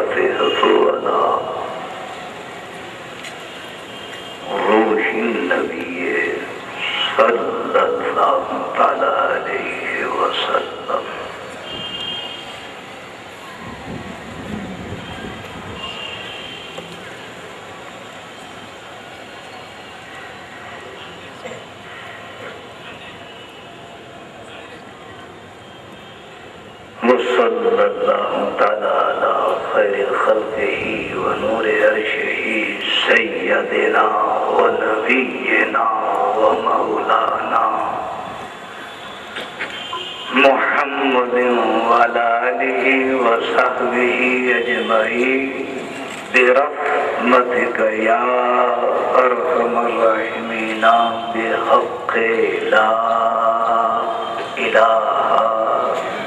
फ़ातिहतु अला रूहिन नबी सल्लल्लाहु तआला अलैहि वसल्लम। सल्लल्लाहु तआला अला खैरिल खल्क़िही व नूरि अर्शिही सय्यदिना व नबिय्यिना व मौलाना मुहम्मदिन व अला आलिही व सहबिही अजमईन बिरहमतिका या अरहमर राहिमीन बिहक़्क़ि ला इलाहा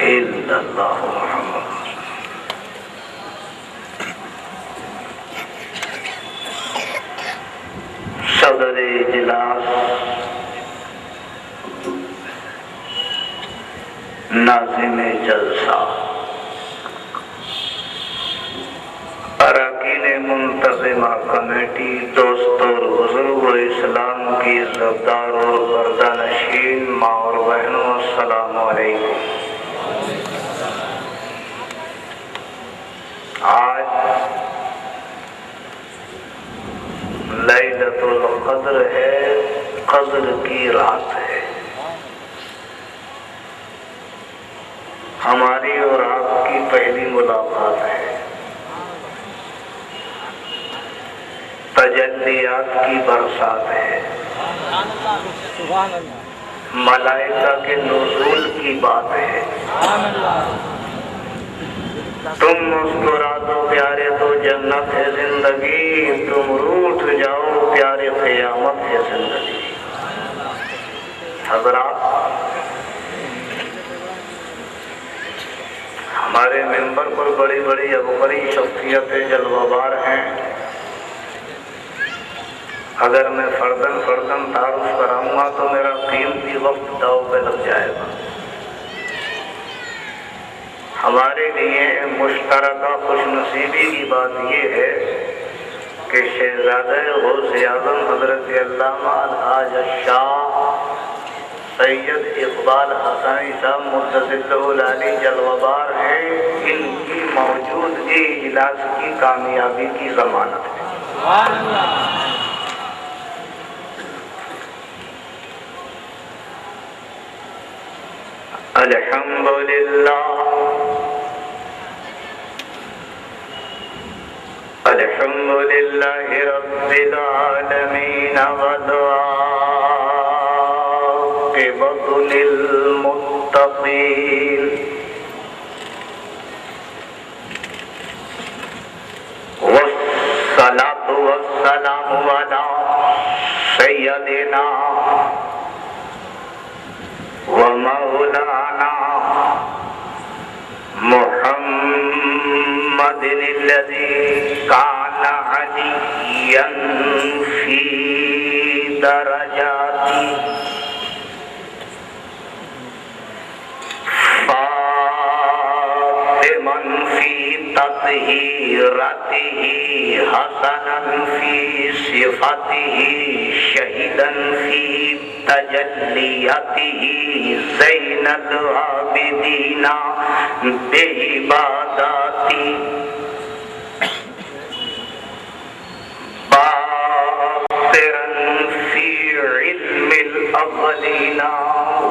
इल्लल्लाह मुहम्मद। सदर इजलास नाज़िम जलसा अरकान मुंतज़िमा कमेटी, दोस्तों और बुजुर्गों इस्लाम की इज़्ज़तदार और पर्दानशीन माँ और बहनों, अस्सलामु अलैकुम। आज लैलतुल क़द्र है, क़द्र की रात है। हमारी और आपकी पहली मुलाकात है। तजल्लियात की बरसात है। मलाइका के नुज़ूल की बात है। तुम मुस्कुरा दो प्यारे तो जन्नत है जिंदगी, तुम रूठ जाओ प्यारे क़यामत है जिंदगी। हज़रात, हमारे मेंबर पर बड़ी बड़ी अबकरी शख्सियतें जलवाबार हैं। अगर मैं फर्दन तारुफ कराऊंगा तो मेरा कीमती वक्त दाव पे लग जाएगा। हमारे लिए मुश्तरका खुशनसीबी की बात यह है कि शहज़ादे गौसे आज़म हज़रत अल्लामा अलहाज शाह सैयद इकबाल हसनी साहब मुतज़िल्लुहुल आली जलवाबार हैं। इनकी मौजूदगी इजलास की कामयाबी की ज़मानत है। अल्हम्दुलिल्लाह, अल्हम्दुलिल्लाहि रब्बिल आलमीन व आक़िबतु लिल मुत्तक़ीन वस्सलातु वस्सलामु अला सय्यदिना व मौलाना मुहम्मदिल्लज़ी काना अलिय्यन फी दरजाती फातिमन फी तत्हीरतिही हसनन फी सिफतिही शहीदन फी तजल्लियतिही ज़ैनल आबिदीना बेइबादती बातिरन फी इल्मिल अव्वलीना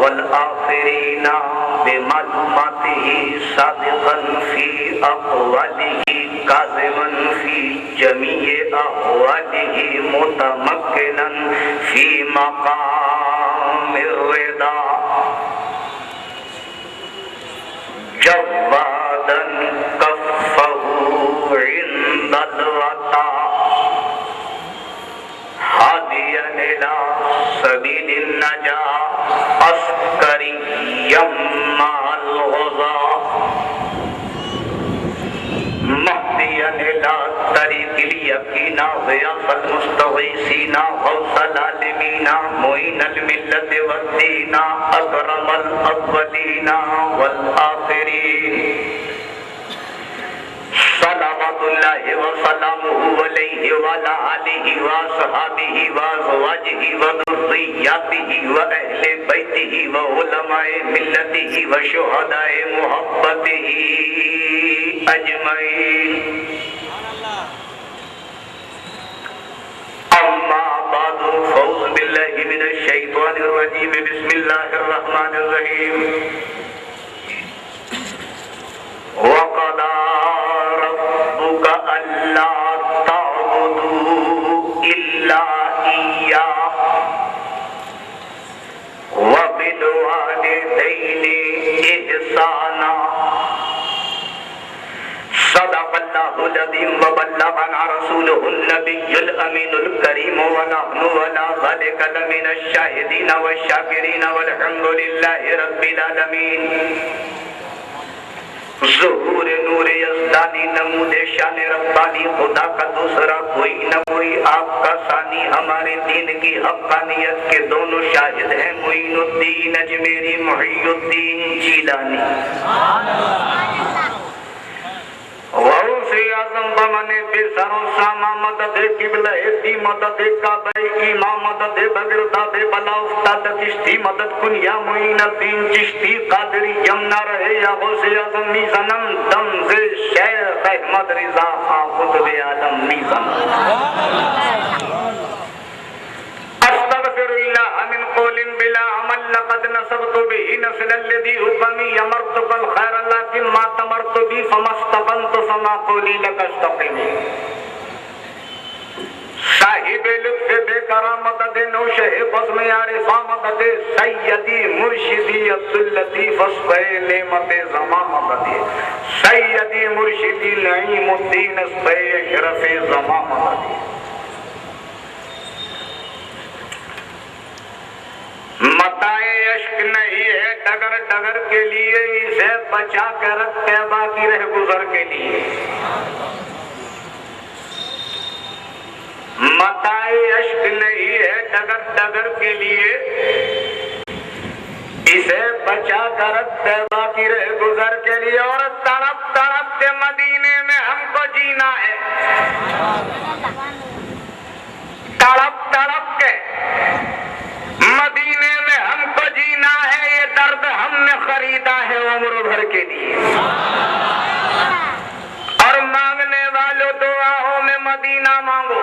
वल आखिरीना बिमालूमातिही सादिक़न फी अक़वालिही काज़िमन फी जमीए अहवालिही मुतमक्किनन फी मक़ामिर रिदा जव्वादन कफ़्फ़हु इंदल वता हादियन इला सबीलिन नजा अस्करिय्यम मअल ग़ज़ा महदियन इला तरीक़िल यक़ीना ग़ियासल मुस्तग़ीसीना ग़ौसल आलिमीना मुईनल मिल्लत वद्दीना अकरमल अव्वलीना वल आखिरीन सलावत अल्लाह व सलामुहु अलैहि व अला आलिहि व असहाबिहि व अज़वाजिहि व ज़ुर्रिय्यतिहि व अहले बैतिहि व उलमाए मिल्लतिहि व शुहदाए मुहब्बतिहि अजमईन। अम्मा बादु फ़ौज़ बिल्लाहि मिनश शैतानिर रजीम बिस्मिल्लाहिर रहमानिर रहीम। वक़दा रब्बुका अल्ला ता'बुदू इल्ला इय्याहु व बिल वालिदैनि इहसाना। सदक़ल्लाहुल अज़ीम व बल्लगना रसूलुहुन नबियुल अमीनुल करीम व नहनु अला ज़ालिका लमिनश शाहिदीन व शाकिरीन वल्हम्दुलिल्लाहि रब्बिल आलमीन। ज़ुहूर नूरे यज़दानी नमूदे शान रब्बानी, खुदा का दूसरा कोई न कोई, आपका सानी, हमारे दीन की हक़ानियत के दोनों शाहिद हैं मुईनुद्दीन अजमेरी मुहियुद्दीन जीलानी। गौसे आज़म बमने बेसरों सामा मदद किबला एती मदद काबे इमाम मदद बगरदा बे बला उस्ताद चिश्ती मदद कुनिया मुईनुद्दीन चिश्ती कादरी यमना रहे या गौसे आज़म मीज़ानम दम से शेख अहमद रिज़ा खां कुतुब आलम मीज़ान। अस्तग़फिरुल्लाह मिन क़ौलिन बिला अमल लक़द नसबतु बिही नस्लल लज़ी हुकमी अमरतु कल खैर लाकिन मा तमरतु बी फमस्तक़मतु फमा क़ौली लकस्तक़ीम। साहिब लुत्फ़ बेकरामत दे नौशह बज़्म आरिफ़ा मदद सय्यदी मुर्शिदी अब्दुल लतीफ़ अस्फ़े नेमत ज़मा मदद सय्यदी मुर्शिदी नईमुद्दीन अस्फ़े अशरफ़ ज़मा मदद। मताए अश्क नहीं है डगर डगर के लिए, इसे बचा कर रखते बाकी रह गुजर के लिए। मताए अश्क नहीं है डगर डगर के लिए, इसे बचा कर रखते बाकी रह गुजर के लिए। और तड़प तड़प के मदीने में हमको जीना है, तड़प तड़प के मदीने में हमको जीना है, ये दर्द हमने खरीदा है उम्र भर के लिए। और मांगने वालों दुआओं में मदीना मांगो,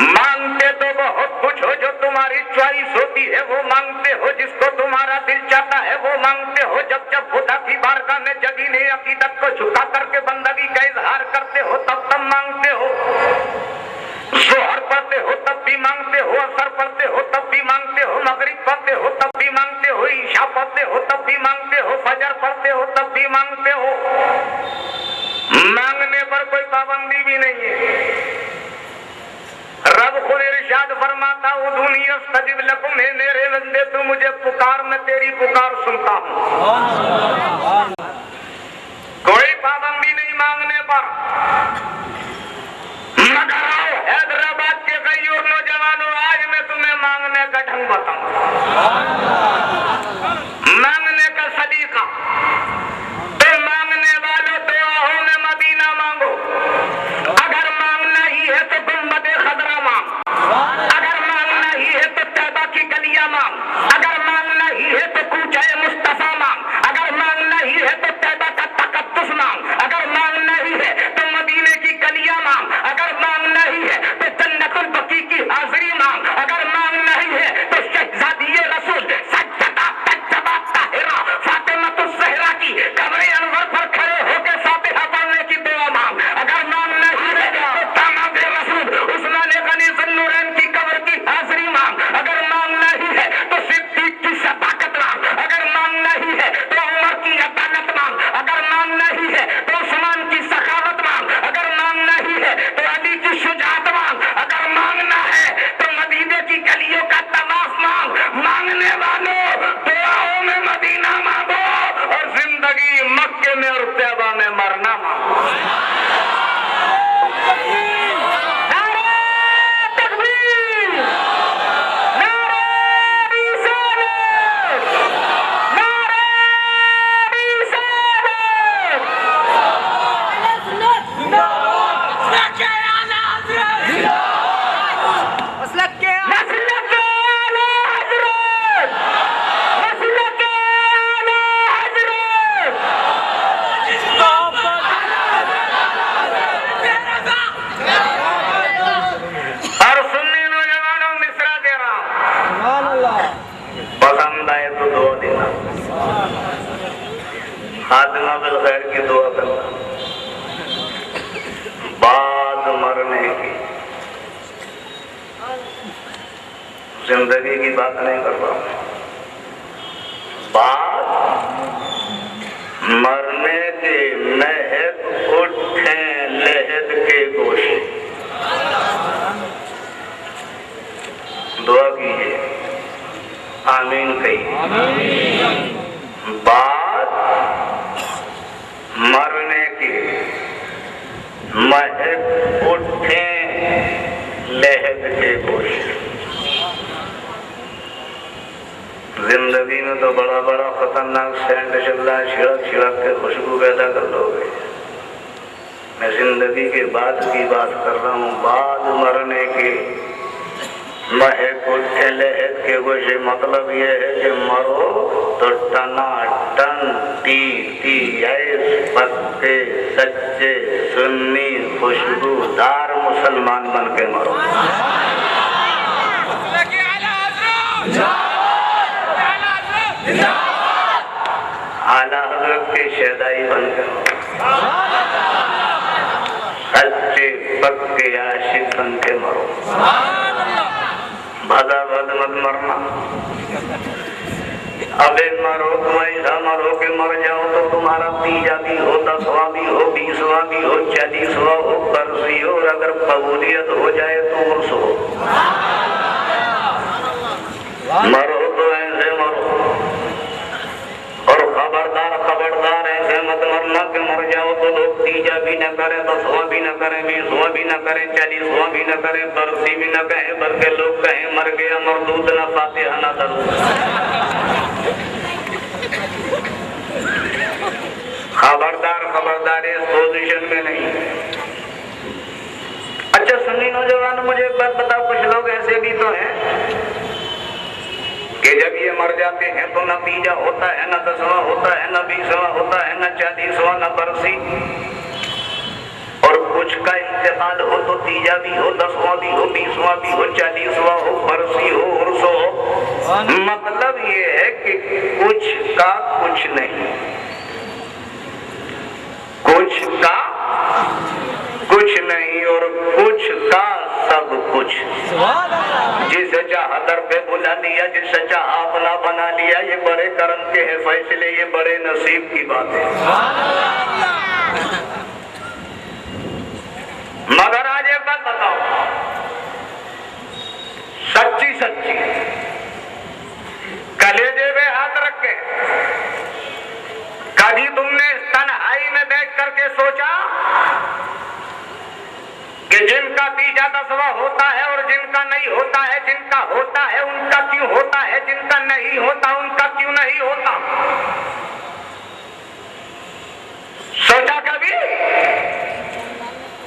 मांगते तो बहुत कुछ हो, जो तुम्हारी च्वाइस होती है वो मांगते हो, जिसको तुम्हारा दिल चाहता है वो मांगते हो। जब जब खुदा की बारगाह में जबीने अकीदत को झुका करके बंदगी का इजहार करते हो तब तब मांगते हो। ज़ोहर पढ़ते हो तब भी मांगते हो, असर पढ़ते हो तब भी मांगते हो, मगरिब पढ़ते हो तब भी मांगते हो, ईशा पढ़ते हो तब भी मांगते हो, फजर पढ़ते हो तब भी मांगते हो। मांगने पर कोई पाबंदी भी नहीं है। रब खुद इरशाद फरमाता उदूनी अस्तजिब लकुम, है मेरे बंदे तू मुझे पुकार, मैं तेरी पुकार सुनता हूँ। कोई पाबंदी नहीं मांगने पर। मगर आओ हैदराबाद के कई और नौजवानों, आज मैं तुम्हें मांगने का ढंग बताऊंगा, मांगने का सलीका। तो मांगने वालों दुआओं में मदीना मांगो। अगर मांगना ही है तो गुंबद खदरा मांग, अगर मांगना ही है तो तैबा की गलियां मांग, अगर मांगना ही है तो कूचा मुस्तफा मांग, अगर मांगना ही है जिंदगी की बात नहीं कर रहा हूं, बात मरने के महक उठे लहद के गोशे। दुआ कीजिए, आमीन कहिए। बात मरने के महक उठे लहद के गोशे। जिंदगी में तो बड़ा बड़ा खतरनाक सेंट चल रहा है, छिड़क छिड़क के खुशबू पैदा कर लोगे। मैं जिंदगी के बाद की बात कर रहा हूँ, बाद मरने के महक उठे लहद के गोशे। मतलब ये है कि मरो तो टना टन टी ऐस पक्के सच्चे सुन्नी खुशबूदार मुसलमान बन के मरो। आला हज़रत के शहदाई बन के सच्चे पक्के आशिक बन के मरो। भदा भद मत मरना। अबे मरो तो ऐसा मरो के मर जाओ तो तुम्हारा 30 भी हो, 10वां भी हो, 20वां भी हो, 40वां हो, बरसी हो, और अगर कबूलियत हो जाए तो उर्स हो। मरो तो ऐसे मरो, और खबरदार खबरदार ऐसे मत मरना कि मर जाओ तो लोग 30 भी न करें, 10वां भी न करें, 20वां भी न करें, 40वां भी न करें, बरसी भी न कहें, बल्कि लोग कहें मर गया मरदूद न फातिहा न दरूद। खबरदार खबरदार, इस पोजीशन में नहीं। अच्छा सुन्नी नौजवान, मुझे एक बात बताओ, कुछ लोग ऐसे भी तो हैं कि जब ये मर जाते हैं तो न 30 होता है, न 10वां होता है, न 20वां होता है, न 40वां, न बरसी, और कुछ का इंतकाल हो तो 30 भी हो, 10वां भी हो, 20वां भी हो, 40वां हो, बरसी हो, उर्स हो। मतलब ये है कि कुछ का कुछ नहीं, कुछ का कुछ नहीं, और कुछ का सब कुछ। जिसे चाहा दर पे बुला लिया, जिसे चाहा अपना बना लिया। ये बड़े कर्म के हैं फैसले, ये बड़े नसीब की बात है। मगर आज एक बात बताओ, सच्ची सच्ची कलेजे पे हाथ रख के, कभी तुमने तन्हाई में बैठ करके सोचा कि जिनका 30-10वां होता है और जिनका नहीं होता है, जिनका होता है उनका क्यों होता है, जिनका नहीं होता उनका क्यों नहीं होता? सोचा कभी?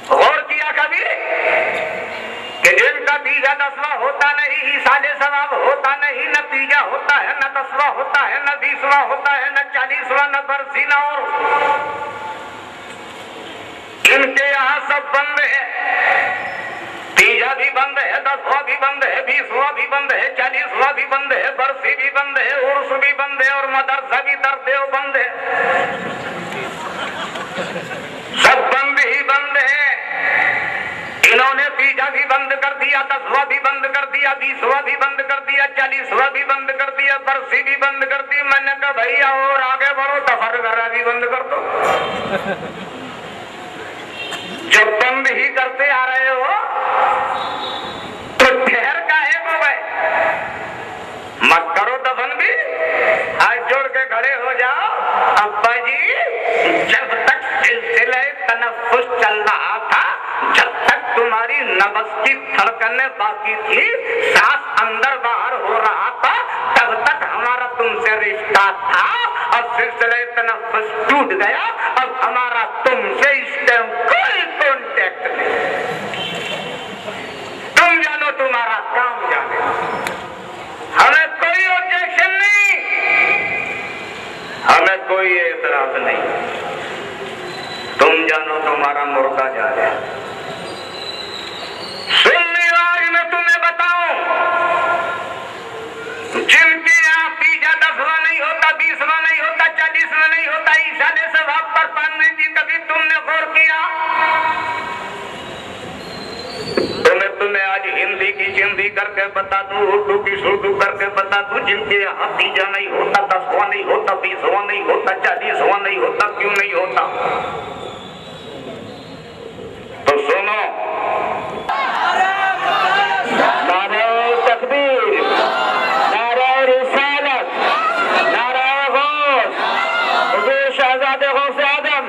गौर किया कभी कि जिनका 30-10वां होता नहीं, ईसाले सवाब होता नहीं, न 30 होता है, न 10वां होता है, न 20वां होता है, न 40वां, न बरसी, न और इनके यहाँ सब बंद है। 30 भी बंद है, 10वां भी बंद है, 20वां भी बंद है, 40वां भी बंद है, बरसी भी बंद है, उर्स भी बंद है, और मदरसा भी दरदेव बंद है। सब बंद ही बंद है। इन्होंने 30 भी बंद कर दिया, 10वां भी बंद कर दिया, 20वां भी बंद कर दिया, 40वां भी बंद कर दिया, बरसी भी बंद कर दी। मैंने कहा भैया और आगे बढ़ो, तफरगरा भी बंद कर दो। जब बंद ही करते आ रहे हो तो ठहर काहे को गए? मत करो दफन भी, हाथ जोड़ के खड़े हो जाओ। अब्बा जी, जब तक सिलसिले तनफ्फुस चल रहा था, जब तक तुम्हारी नब्ज़ की धड़कनें बाकी थी, सांस अंदर बाहर हो रहा था, तब तक हमारा तुमसे रिश्ता था। अब सिलसिले तनफ्फुस टूट गया, अब हमारा तुमसे इस टाइम कोई कॉन्टेक्ट नहीं। तुम जानो, तुम्हारा काम जाने, हमें कोई ऑब्जेक्शन नहीं, हमें कोई एतराज नहीं। तुम जानो, तुम्हारा मुर्दा जाने। सुन्नी आज मैं तुम्हें बताऊं, जिनके यहाँ 30-10वां नहीं होता, 20वां नहीं होता, 40वां नहीं होता, ईसाले सवाब पर पाने की कभी तुमने गौर किया? तुम्हें आज हिंदी की करके बता दूं, उर्दू की सुर्दू करके बता दूं, जिनके यहाँ तीजा नहीं होता, 10वां नहीं होता, 20वां नहीं होता, 40वां नहीं होता, क्यों नहीं होता? तो सुनो, नारे तकबीर, नारे रिसालत, नारे गौस, हुजूर शहजादे गौस आदम,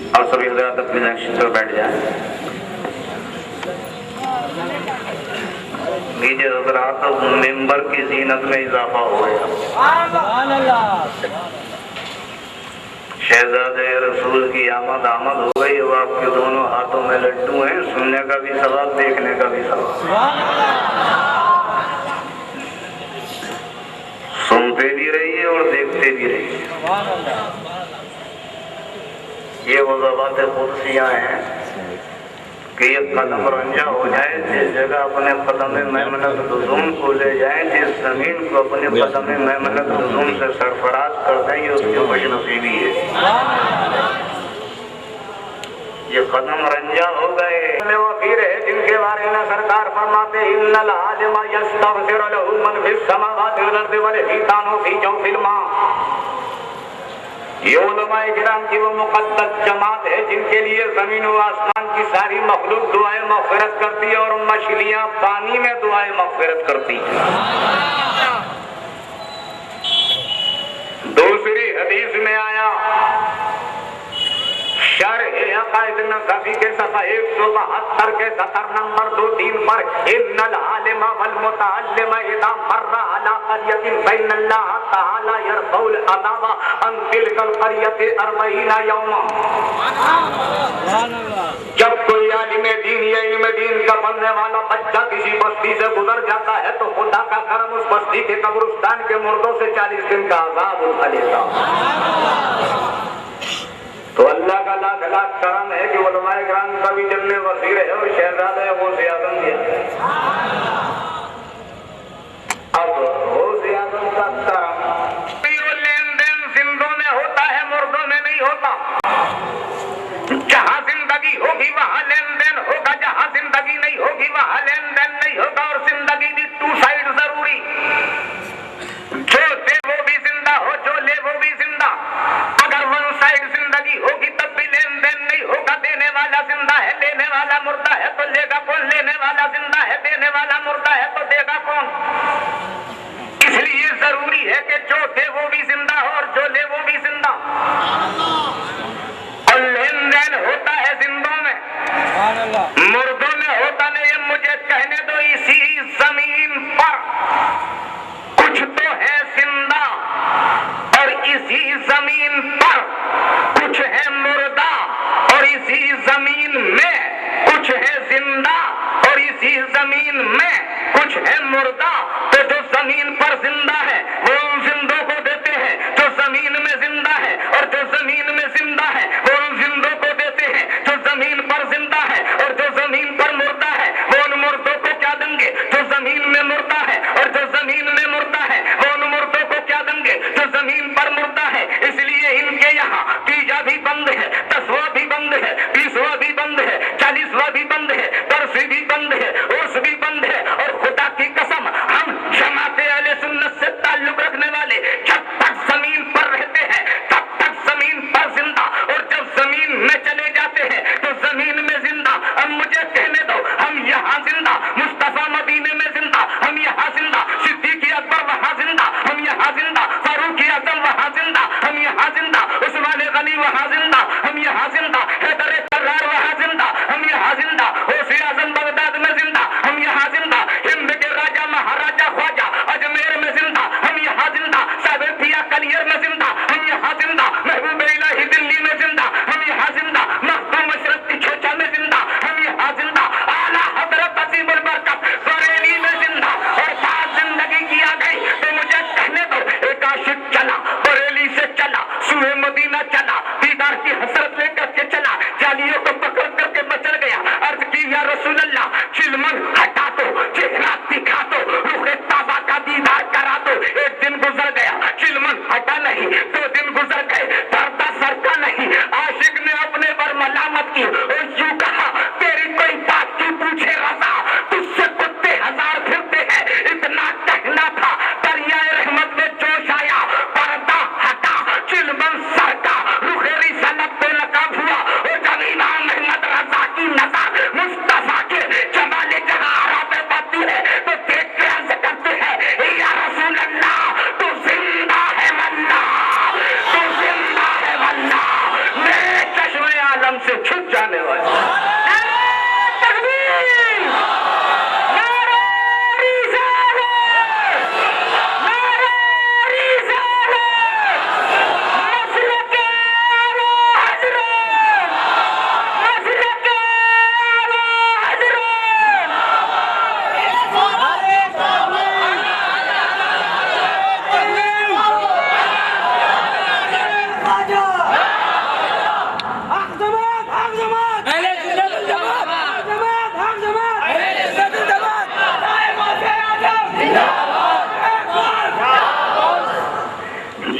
और सभी हजरात अपने नक्शे पर बैठ जाए। नीचे हजरात मेंबर की जीनत में इजाफा हो गया। शहजादे रसूल की आमद हो गई। अब आपके दोनों हाथों में लड्डू हैं, सुनने का भी सवाब, देखने का भी सवाब। सुनते भी रहिए और देखते भी रहिए। ये वो ज़बात कुर्सियाँ हैं कि ये कदम रंजा हो जाए, जिस जगह अपने कदम मेमनत लुज़ूम को ले जाए, जिस जमीन को अपने कदम मेमनत लुज़ूम से सरफराज कर दें, ये उसकी खुशनसीबी है। ये कदम रंजा हो गए। वकीर है जिनके बारे में सरकार फरमाते इन्नल आलिमा यस्तगफिर लहु मन फिस समावाति वल अर्दि वल हितानु फी जौफिल मा। ये उलमाए किराम की वो मुक़द्दस जमात है जिनके लिए जमीन व आसमान की सारी मखलूक दुआएं मग़फ़िरत करती है और मछलियां पानी में दुआएं मग़फ़िरत करती है। दूसरी हदीस में आया, अक़ाइद नसफ़ी के सफ़ा 172 के 70 नंबर 2-3 पर इन्नल आलिमा वल मुतअल्लिमा इज़ा मर्रा अला क़रयतिन फ़इन्नल्लाह तआला यरफ़उल अज़ाबा अन तिलकल क़रयति 40 यौमा। जब कोई आलिम दीन या इल्म दीन का पढ़ने वाला बच्चा किसी बस्ती से गुजर जाता है तो खुदा का करम उस बस्ती के कब्रिस्तान के मुर्दों से 40 दिन का अज़ाब उठा लेता। तो अल्लाह का लाख लाख करम है कि उलमाए किराम का भी जन्ने वसीर है और शहजादा है वो ज़ियादन दिया। अब वो ज़ियादन का करम लेन देन जिंदों में होता है, मुर्दों में नहीं होता। जहाँ जिंदगी होगी वहाँ लेन देन होगा, जहाँ जिंदगी नहीं होगी वहाँ लेन देन नहीं होगा। और जिंदगी की 2 साइड जरूरी, जो दे वो भी जिंदा हो, जो ले वो भी जिंदा। अगर 1 साइड जिंदगी होगी तब भी लेन देन नहीं होगा। देने वाला जिंदा है, लेने वाला मुर्दा है, तो लेगा कौन? लेने वाला जिंदा है, देने वाला मुर्दा है, तो देगा कौन? इसलिए जरूरी है कि जो दे वो भी जिंदा हो और जो ले वो भी जिंदा। और लेन देन होता है जिंदों में, मुर्दों में होता नहीं है। मुझे कहने दो, इसी जमीन पर कुछ तो है जिंदा और इसी जमीन पर कुछ है मुर्दा, और इसी जमीन में कुछ है जिंदा और इसी जमीन में कुछ है मुर्दा। तो जो जमीन पर जिंदा है वो उन जिंदों को देते हैं जो जमीन में जिंदा है, और जो जमीन में जिंदा है वो उन जिंदों को देते हैं जो जमीन पर जिंदा है, और जो जमीन पर मुर्दा है वो उन मुर्दों को क्या देंगे जो जमीन में मुर्दा है, और जो जमीन में मुर्दा है वो उन मुर्दों को क्या देंगे जो जमीन पर मुर्दा है। इसलिए इनके मलामत की और यूं कहा तेरी कोई बात की पूछे रजा, तुझसे कुत्ते हजार फिरते हैं, इतना कहना था दरियाए रहमत में जोश आया, पर्दा हटा चिलमन सर का रुखेरी सनत पे नकाब हुआ और जब इमाम अहमद रजा की नजर मुस्तफा के जमाले जहां आरा पे पड़ती है तो देख के अर्ज करते हैं या रसूल अल्लाह तू जिंदा है वल्ला, तू जिंदा है वल्ला, मेरे चश्मे आलम से छुप जाने वाला।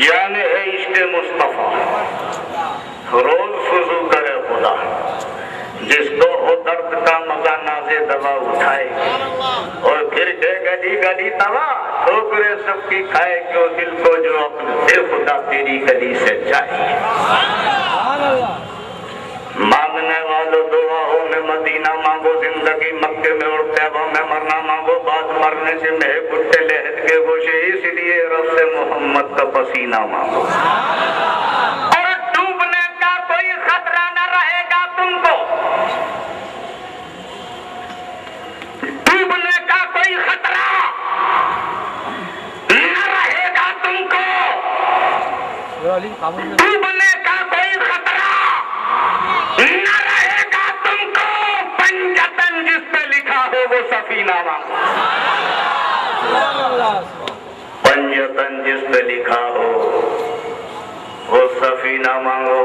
जाने है इश्क़ मुस्तफा रोज फुजू करे खुदा, जिसको हो दर्द का मजा नाज़े दवा उठाए और फिर के गली गली तवा ठोकरे सबकी खाए, क्यों दिल को जो अपने दे खुदा तेरी गली से जाए। मांगने वालों दुआओं में मदीना मांगो, जिंदगी मक्के में और तैबा में मरना मांगो, बाद मरने से महक उठे लहद के गोशे, इसलिए रब से मोहम्मद का पसीना मांगो। और डूबने का कोई खतरा न रहेगा तुमको, डूबने का कोई खतरा न रहेगा तुमको, डूबने का कोई खतरा न रहेगा तुमको, पंजतन जिस पे लिखा हो वो सफीना मांगो, पंजतन जिस पे लिखा हो वो सफीना मांगो।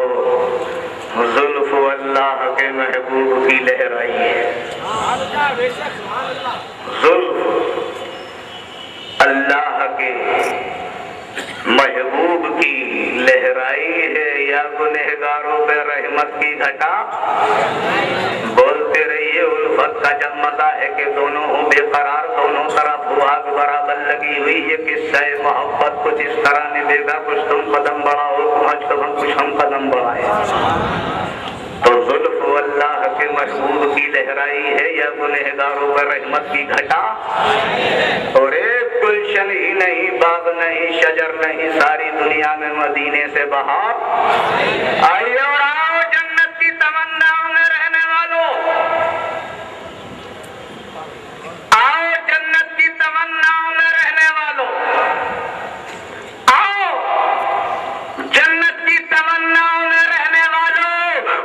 जुल्फ अल्लाह के महबूब की लहराई है, जुल्फ अल्लाह के महबूब की लहराई है, या गुनहगारों पे रहमत की घटा बोलते रहिए। उल्फत का जब मजा है कि दोनों हो बेकरार, दोनों तरफ आग बराबर लगी हुई, ये किस्सा मोहब्बत कुछ इस तरह निभेगा, कुछ तुम कदम बढ़ाओ कुछ हम कदम बढ़ाए। तो जुल्फ अल्लाह के महबूब की लहराई है, या गुनहगारों पर रहमत की घटा, और एक गुलशन ही नहीं, बाग नहीं, शजर नहीं, सारी दुनिया में मदीने से बहार आई। और आओ जन्नत की तमन्नाओं में रहने वालों, आओ जन्नत की तमन्नाओं में रहने वालों, आओ जन्नत की तमन्नाओं में रहने वालों,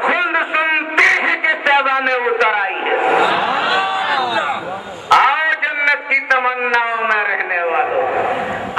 खुद सुनते हैं कि तैबा में उतर आई है। आओ जन्नत की तमन्नाओं में रहने वालों,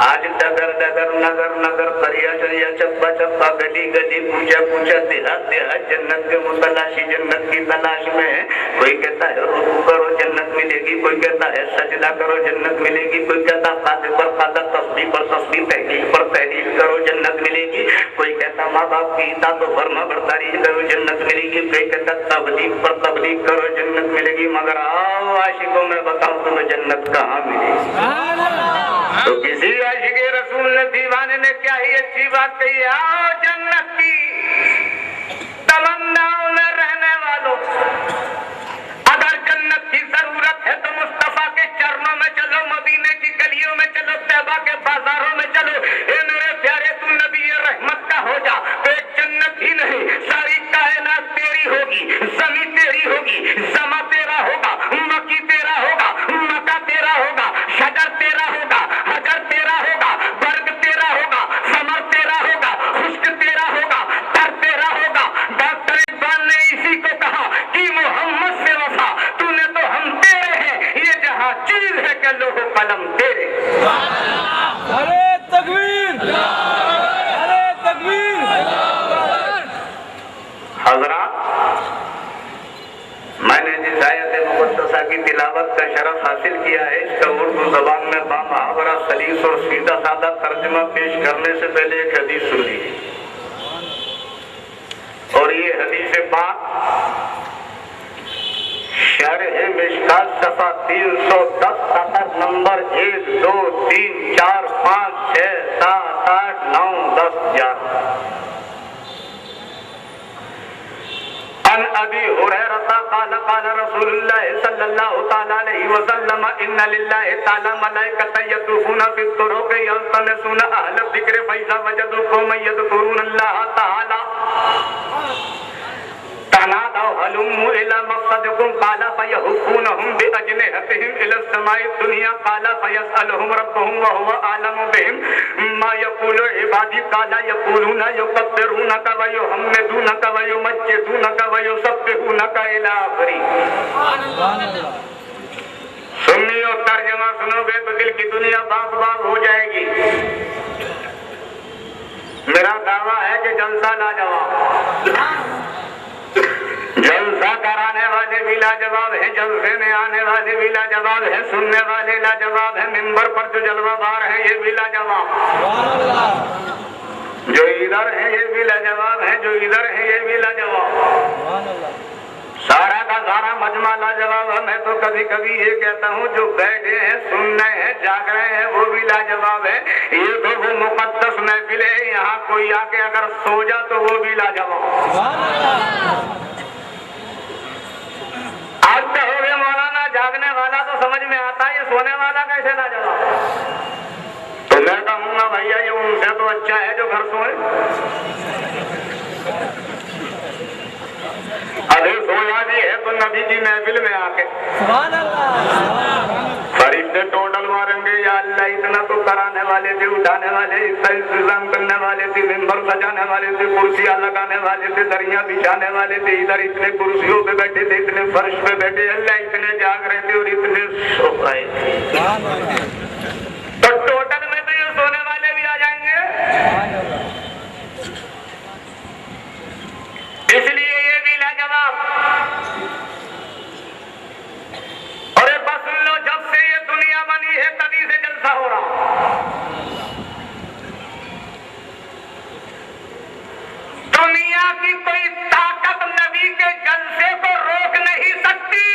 आज डगर डगर नगर नगर दरिया दरिया चप्पा चप्पा गली गली पूछा पूछा देहात देहात जन्नत के मुतलाशी जन्नत की तलाश में है। कोई कहता है रुकू करो जन्नत मिलेगी, कोई कहता है सजदा करो जन्नत मिलेगी, कोई कहता कादे पर कादा तस्बीह पर तस्बीह तहलील पर तहलील करो जन्नत मिलेगी, कोई कहता माँ बाप की इताअत और फर्मा बरदारी करो जन्नत मिलेगी, कोई कहता तबलीग पर तबलीग करो जन्नत मिलेगी। मगर आओ आशिकों में बताओ तुम्हें जन्नत कहाँ मिलेगी? तो किसी आशिक़े रसूल ने दीवाने ने क्या ही अच्छी बात कही, आओ जन्नत की तमन्नाओं में रहने वालों, अगर जन्नत की जरूरत है तो मुस्तफा के चरणों में चलो, मदीने की गलियों में चलो, तैबा के बाजारों में चलो। ए मेरे प्यारे तू नबी रहमत का हो जा, तो एक जन्नत ही नहीं सारी कायनात तेरी होगी, ज़मीन तेरी होगी, ज़मा तेरा होगा, मक्की तेरा होगा, मक्का तेरा होगा, शजर तेरा होगा, हजर तेरा होगा, बर्ग तेरा होगा, समर तेरा होगा, खुश्क तेरा होगा, तर तेरा होगा। डॉक्टर इकबाल ने इसी को कहा कि मोहम्मद से वफा तूने तो हम तेरे हैं, ये जहां चीज है कि लोहो कलम तेरे। अरे तकबीर, अरे तकबीर। हज़रात, मैंने जिस आयत मुक़द्दसा की तिलावत का शरफ हासिल किया है, इसका उर्दू जबान में बामुहावरा सलीस और सीधा साधा तर्जुमा पेश करने से पहले एक हदीस सुन लीजिए। और ये हदीस पाक शरह मिशकात सफा 310 सतर नंबर 1 2 3 4 5 6 7 8 9 10 11 अन अबी हुरैरा क़ाल क़ाल रसूलुल्लाह सल्लल्लाहु तआला अलैहि वसल्लम इन्ना लिल्लाहि तआला मलाइकतन यतूफूना फित तुरुक़ यल्तमिसूना अहल ज़िक्र फ़इज़ा वजदू क़ौमन यज़कुरूनल्लाह तआला तनादौ हलुम्मु इला मक़सदिकुम क़ाला फ़यहुफ़ूनहुम बिअजनिहतिहिम इला समाई दुनिया क़ाला फ़यसअलुहुम रब्बुहुम व हुवा आलमु बिहिम मा यक़ूलु इबादी क़ाला यक़ूलूना युकब्बिरूनका व युहम्मिदूनका व युमज्जिदूनका व युसब्बिहूनका इला आखिरी। सुन्नी और तर्जुमा सुनोगे तो दिल की दुनिया बाग बाग हो जाएगी। मेरा दावा है कि जलसा लाजवाब, जलसा कराने वाले भी लाजवाब है, जलसे में आने वाले भी लाजवाब है, सुनने वाले लाजवाब है, मिंबर पर जो जलवाबार है ये भी लाजवाब, जो इधर है ये भी लाजवाब है, जो इधर है ये भी लाजवाब, सारा का सारा मजमा लाजवाब है। मैं तो कभी कभी ये कहता हूँ जो बैठे हैं, सुन रहे हैं, जाग रहे हैं वो भी लाजवाब है। ये तो वो मुकद्दस महफिल है, यहाँ कोई आके अगर सो जा तो वो भी लाजवाब। आज तो हो गया मौलाना जागने वाला तो समझ में आता है, ये सोने वाला कैसे लाजवाब। तो मैं कहूँगा भैया ये उनसे तो अच्छा है जो घर सोए। अरे सोया भी है तो नबी की महफिल में आके फरिश्ते टोटल मारेंगे, या अल्लाह इतना तो कराने वाले थे, उठाने वाले, इतना इंतजाम करने वाले थे, मिंबर सजाने वाले थे, कुर्सियां लगाने वाले थे, दरिया बिछाने वाले थे, इधर इतने कुर्सियों पे बैठे थे, इतने फर्श पे बैठे, अल्लाह इतने जाग रहे थे और इतने सो रहे थे। तो टोटल में तो ये सोने वाले भी आ जाएंगे। इसलिए ये भी लाजवाब। और बस सुन लो, जब से ये दुनिया बनी है तभी से जलसा हो रहा। दुनिया की कोई ताकत नबी के जलसे को रोक नहीं सकती,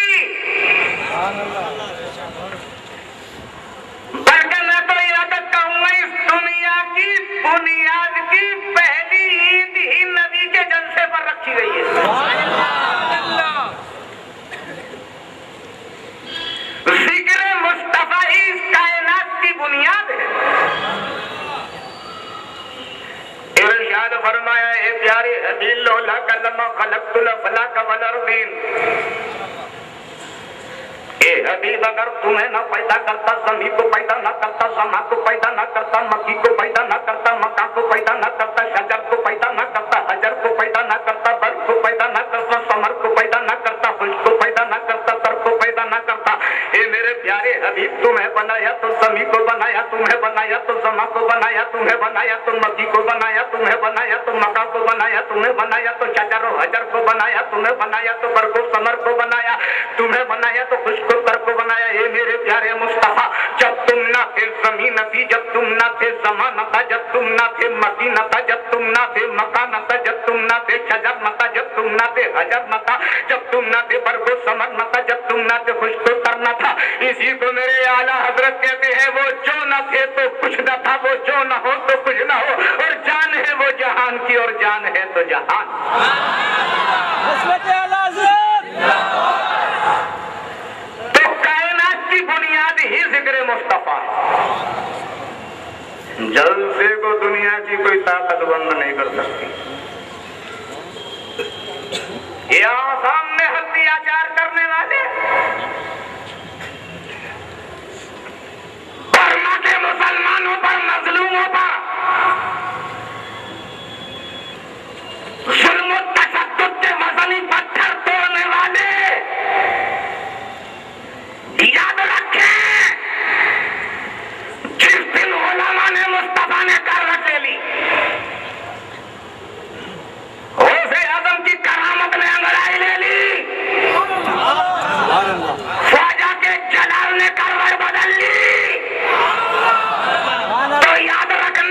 बल्कि मैं तो यह तक कहूंगा इस दुनिया की बुनियाद की पहली ईंट ही नबी के जलसे पर रखी गई है। जिक्र मुस्तफा ही इस कायनात की बुनियाद है। इरशाद फरमाया है प्यारे हबीब लौला कलमा खलक़तुल अफ़लाक वल अर्दीन, ए हबीब अगर तुम्हें न पैदा करता, ज़मीन को पैदा न करता, समा को पैदा न करता, मक्की को पैदा न करता, मक्का को पैदा न करता, शजर को पैदा न करता, हजर को पैदा न करता, बर्फ को पैदा न करता, समर को पैदा न करता, खुश को पैदा न करता, तर को पैदा न करता, ए मेरे प्यारे हबीब तुम्हें बनाया तो ज़मीन को बनाया, तुम्हें बनाया तो समा को बनाया, तुम्हें बनाया तो मक्की को बनाया, तुम्हें बनाया तो मक्का को बनाया, तुम्हें बनाया तो शजर और हजर को बनाया, तुम्हें बनाया तो बर्फ और समर को बनाया, तुम्हें बनाया तो खुश को तर को बनाया। ये मेरे प्यारे मुस्तफा, जब तुम ना थे ज़मीन थी, जब तुम ना थे ज़मान था, जब तुम ना थे मकी न था, जब तुम ना थे मकान था, जब तुम ना थे शजर न था, जब तुम ना थे हजर न था, जब तुम ना थे बर्फ और समर न था, जब तुम ना थे खुश को तर न था। इसी को मेरे आला हजरत कहते हैं, वो जो न थे तो कुछ न था, वो जो न हो तो कुछ न हो, और जान है वो जहान की और जान है तो जहान। तो कायनात की बुनियाद ही जिक्र मुस्तफा है। जलसे को दुनिया की कोई ताकत बंद नहीं कर सकती। यहाँ सामने अत्याचार करने वाले बर्मा के मुसलमानों पर, मजलूमों पर जुल्म तशद्दुद के वज़नी पत्थर तोड़ने वाले, याद रखें जिस दिन उलमा ने मुस्तफा ने कर रखेली, गौसे आज़म की करामत ने अंगड़ाई ले ली, ख्वाजा के जलाल ने करवट बदल ली, तो याद रखना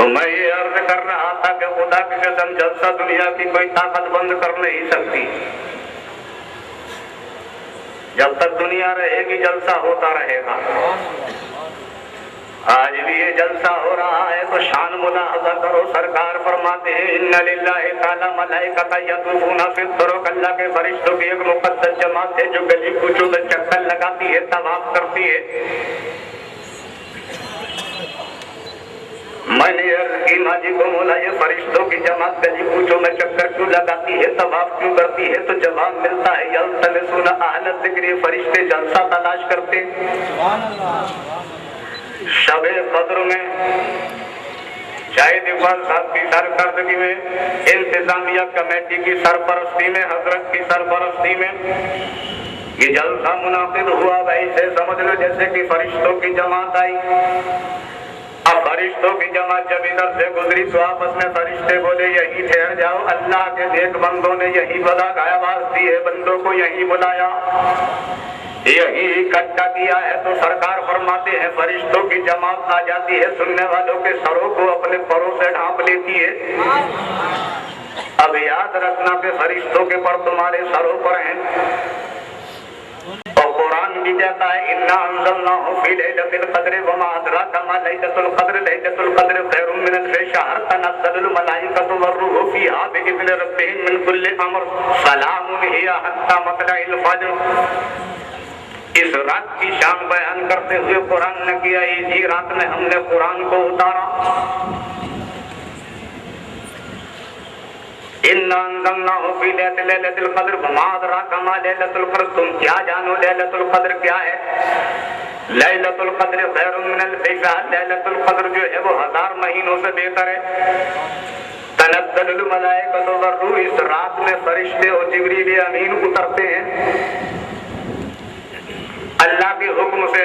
तो मैं ये अर्ज कर रहा था कि खुदा की कसम जलसा दुनिया की कोई ताकत बंद कर नहीं सकती। जब तक दुनिया रहेगी जलसा होता रहेगा। आज भी ये जलसा हो रहा है तो शान मुलाहजा करो। सरकार फरमाते हैं इन्ना लिल्लाहि ताला मलाइकता यतूफूना फित तुरुक, अल्लाह के फरिश्तों की एक मुकद्दस जमात है जो गली कूचों में चक्कर लगाती है, तवाफ करती है। मैंने अर्ज की माजी को मौला ये फरिश्तों की जमात गली कूचों में चक्कर क्यों लगाती है, तवाफ क्यों करती है? तो जवाब मिलता है यल्तमिसूना अहल ज़िक्र, फरिश्ते जलसा तलाश करते। शबे कद्र में शायद इकबाल साहब की सरकर्दगी में, इंतजामिया कमेटी की सरपरस्ती में, हजरत की सरपरस्ती में ये जलसा मुनाकिद हुआ। वैसे समझ लो जैसे कि फरिश्तों की जमात आई। अब फरिश्तों की जमात जब इधर से गुजरी तो आपस में फरिश्ते बोले यही ठहर जाओ। अल्लाह के नेक बंदों ने यही बड़ा आवाज दी है, बंदों को यही बुलाया, यही इकट्ठा किया है। तो सरकार फरमाते हैं फरिश्तों की जमात आ जाती है, सुनने वालों के सरों को अपने परों से ढांप लेती है। अब याद रखना कि फरिश्तों के पर तुम्हारे सरों पर हैं। और कुरान भी कहता है इन्ना अंज़लनाहु फी लैलतिल क़द्र वमा अदराका मा लैलतुल क़द्र, लैलतुल क़द्र खैरुम मिन अल्फ़ि शहर, तनज़्ज़लुल मलाइकतु वरूहु फ़ीहा बिइज़्नि रब्बिहिम मिन कुल्लि अम्र, सलामुन हिया हत्ता मतलइल फ़ज्र। इस रात की शान बयान करते हुए कुरान ने किया, इसी रात में हमने कुरान को उतारा। इन्ना अंज़लनाहु फी लैलतिल क़द्र वमा अदराका मा लैलतुल क़द्र, तुम क्या जानो लैलतुल क़द्र क्या है? लैलतुल क़द्र खैरुम मिन अल्फ़ि शहर, लैलतुल क़द्र जो है वो 1000 महीनों से बेहतर है। तनज़्ज़लुल मलाइकतु वरूह, इस रात में फरिश्ते और जिब्रील अमीन उतरते हैं अल्लाह के हुक्म से।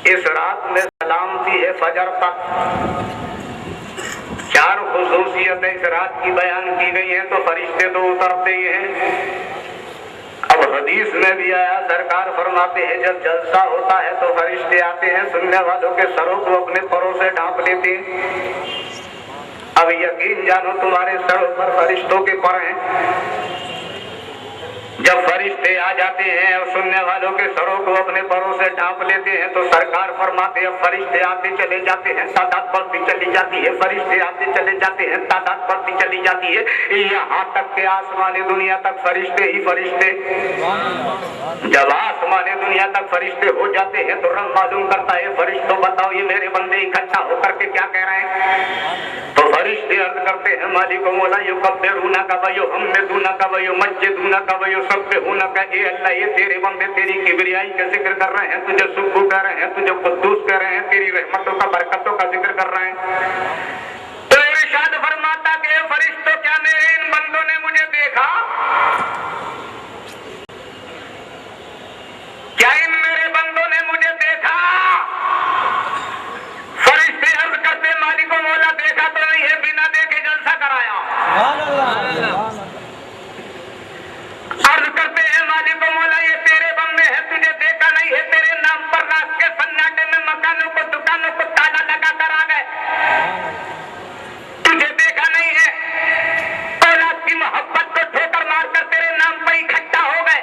इस रात में सलामती है फजर तक। 4 खुसूसियतें इस रात की बयान की गई हैं। तो फरिश्ते तो उतरते ही हैं। अब हदीस में भी आया, सरकार फरमाते हैं जब जलसा होता है तो फरिश्ते आते हैं, सुनने वालों के सरों को अपने परों से ढांप लेते हैं। अब यकीन जानो तुम्हारे सरों पर फरिश्तों के पर हैं। जब फरिश्ते आ जाते हैं और सुनने वालों के सरों को अपने परों से ढांप लेते हैं तो सरकार फरमाते हैं फरिश्ते आते चले जाते हैं, तादाद बढ़ती चली जाती है। फरिश्ते आते चले जाते हैं, तादाद बढ़ती चली जाती है, यहाँ तक के आसमानी दुनिया तक फरिश्ते ही फरिश्ते। जब आसमानी दुनिया तक फरिश्ते हो जाते हैं तो रब मालूम करता है फरिश्तों बताओ ये मेरे बंदे इकट्ठा होकर के क्या कह रहे हैं? तो फरिश्ते अर्ज करते हैं मालिक मौला युकब्बिरूना का वयो हम्मिदूना का वयो मज्जिदूना का वयो सब्बिहूना का, ए अल्लाह ये तेरे बंदे तेरी किबरियाई का जिक्र कर रहे हैं, तुझे सुब्बू कह रहे हैं, तुझे कुद्दूस कह रहे हैं, तेरी रहमतों का बरकतों का जिक्र कर रहे हैं। तो इरशाद फरमाता कि फरिश्तों क्या मेरे इन बंदों ने मुझे देखा? क्या इन मेरे बंदों ने मुझे देखा? फरिश्ते अर्ज करते मालिक मौला देखा तो नहीं है, बिना देखे जलसा कराया। अर्ज करते हैं मालिक मौला ये तेरे बंदे हैं, तुझे देखा नहीं है, तेरे नाम पर रात के सन्नाटे में मकानों को दुकानों को ताला लगा कर आ गए, तुझे देखा नहीं है। औलाद की मोहब्बत को ठोकर मारकर तेरे नाम पर इकट्ठा हो गए,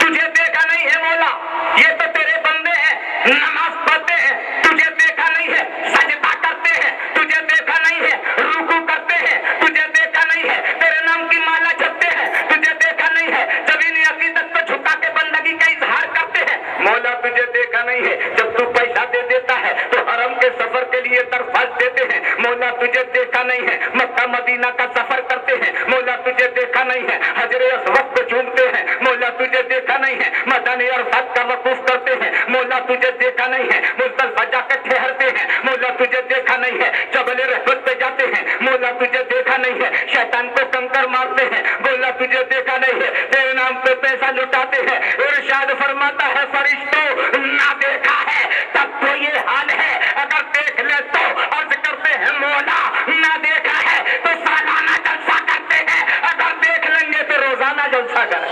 तुझे देखा नहीं है मौला। ये तो तेरे बंदे हैं, नमाज पढ़ते हैं, तुझे देखा नहीं है। सजदा करते हैं, तुझे देखा नहीं है। रुकू करते हैं, तुझे देखा नहीं है। तेरे नाम की माला जपते हैं, तुझे देखा नहीं है। जब इन अकीदत को झुका के बंदगी का इजहार करते हैं, मौला तुझे देखा नहीं है। जब तू पैसा दे देता है तो हरम के सफर के लिए दरख्वास्त देते हैं, मौला तुझे देखा नहीं है। मक्का मदीना का सफर करते हैं, मौला तुझे देखा नहीं है। हजरे अस्वद को चूमते हैं, मौला तुझे देखा नहीं है। मैदान अरफात का वकूफ करते हैं, मौला तुझे देखा नहीं है। मुज़दलिफा जाकर ठहरते हैं, मौला तुझे देखा नहीं है। जबल रहमत पे जाते हैं, मौला तुझे देखा नहीं है। शैतान को कंकर मारते हैं, मौला तुझे देखा नहीं है। तेरे नाम पे पैसा लुटाते हैं। इरशाद फरमाता है फरिश्तों ना देखा है तब तो ये हाल है, अगर देख ले तो अर्ज करते हैं मौला ना देखा है तो सालाना जलसा करते हैं, अगर देख लेंगे तो रोजाना जलसा करें।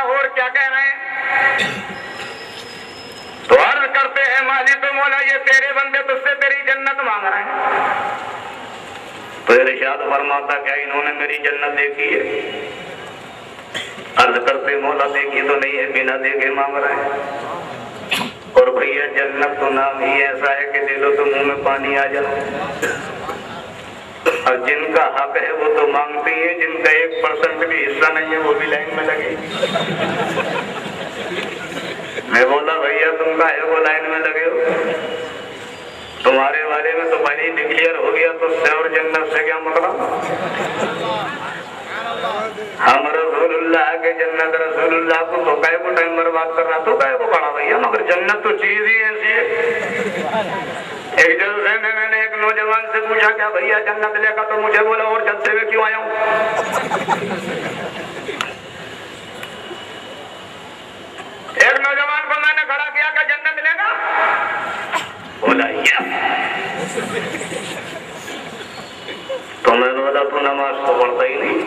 और क्या कह रहे हैं? तो अर्ज करते हैं माली तो मौला ये तेरे बंदे तुझसे तेरी जन्नत मांग रहे हैं। तो इरशाद फरमाता क्या इन्होंने मेरी जन्नत देखी है? अर्ज करते मौला देखी तो नहीं है, बिना देखे मांग रहे हैं। और भैया जन्नत तो नाम ही ऐसा है कि दे लो तो मुंह में पानी आ जाए। और जिनका हक है वो तो मांगते ही है, जिनका 1% भी हिस्सा नहीं है वो भी लाइन में लगे। मैं बोला भैया तुम का है वो लाइन में लगे हो? तुम्हारे बारे में तो पहले ही डिक्लेयर हो गया, तो उससे और जन्नत से क्या मतलब? हम रसूलुल्लाह के जन्नत रसूलुल्लाह को तो काय को टाइम बर्बाद कर रहा, तो काय को पड़ा भैया, मगर जन्नत तो चीज ही ऐसी है। एक जलसे में मैंने एक नौजवान से पूछा क्या भैया जन्नत लेगा, तो मुझे बोला और जलसे में क्यों आया हूँ? एक नौजवान को मैंने खड़ा किया क्या जन्नत लेगा? बोला यस। तो मैंने बोला तू नमाज तो पढ़ता ही नहीं,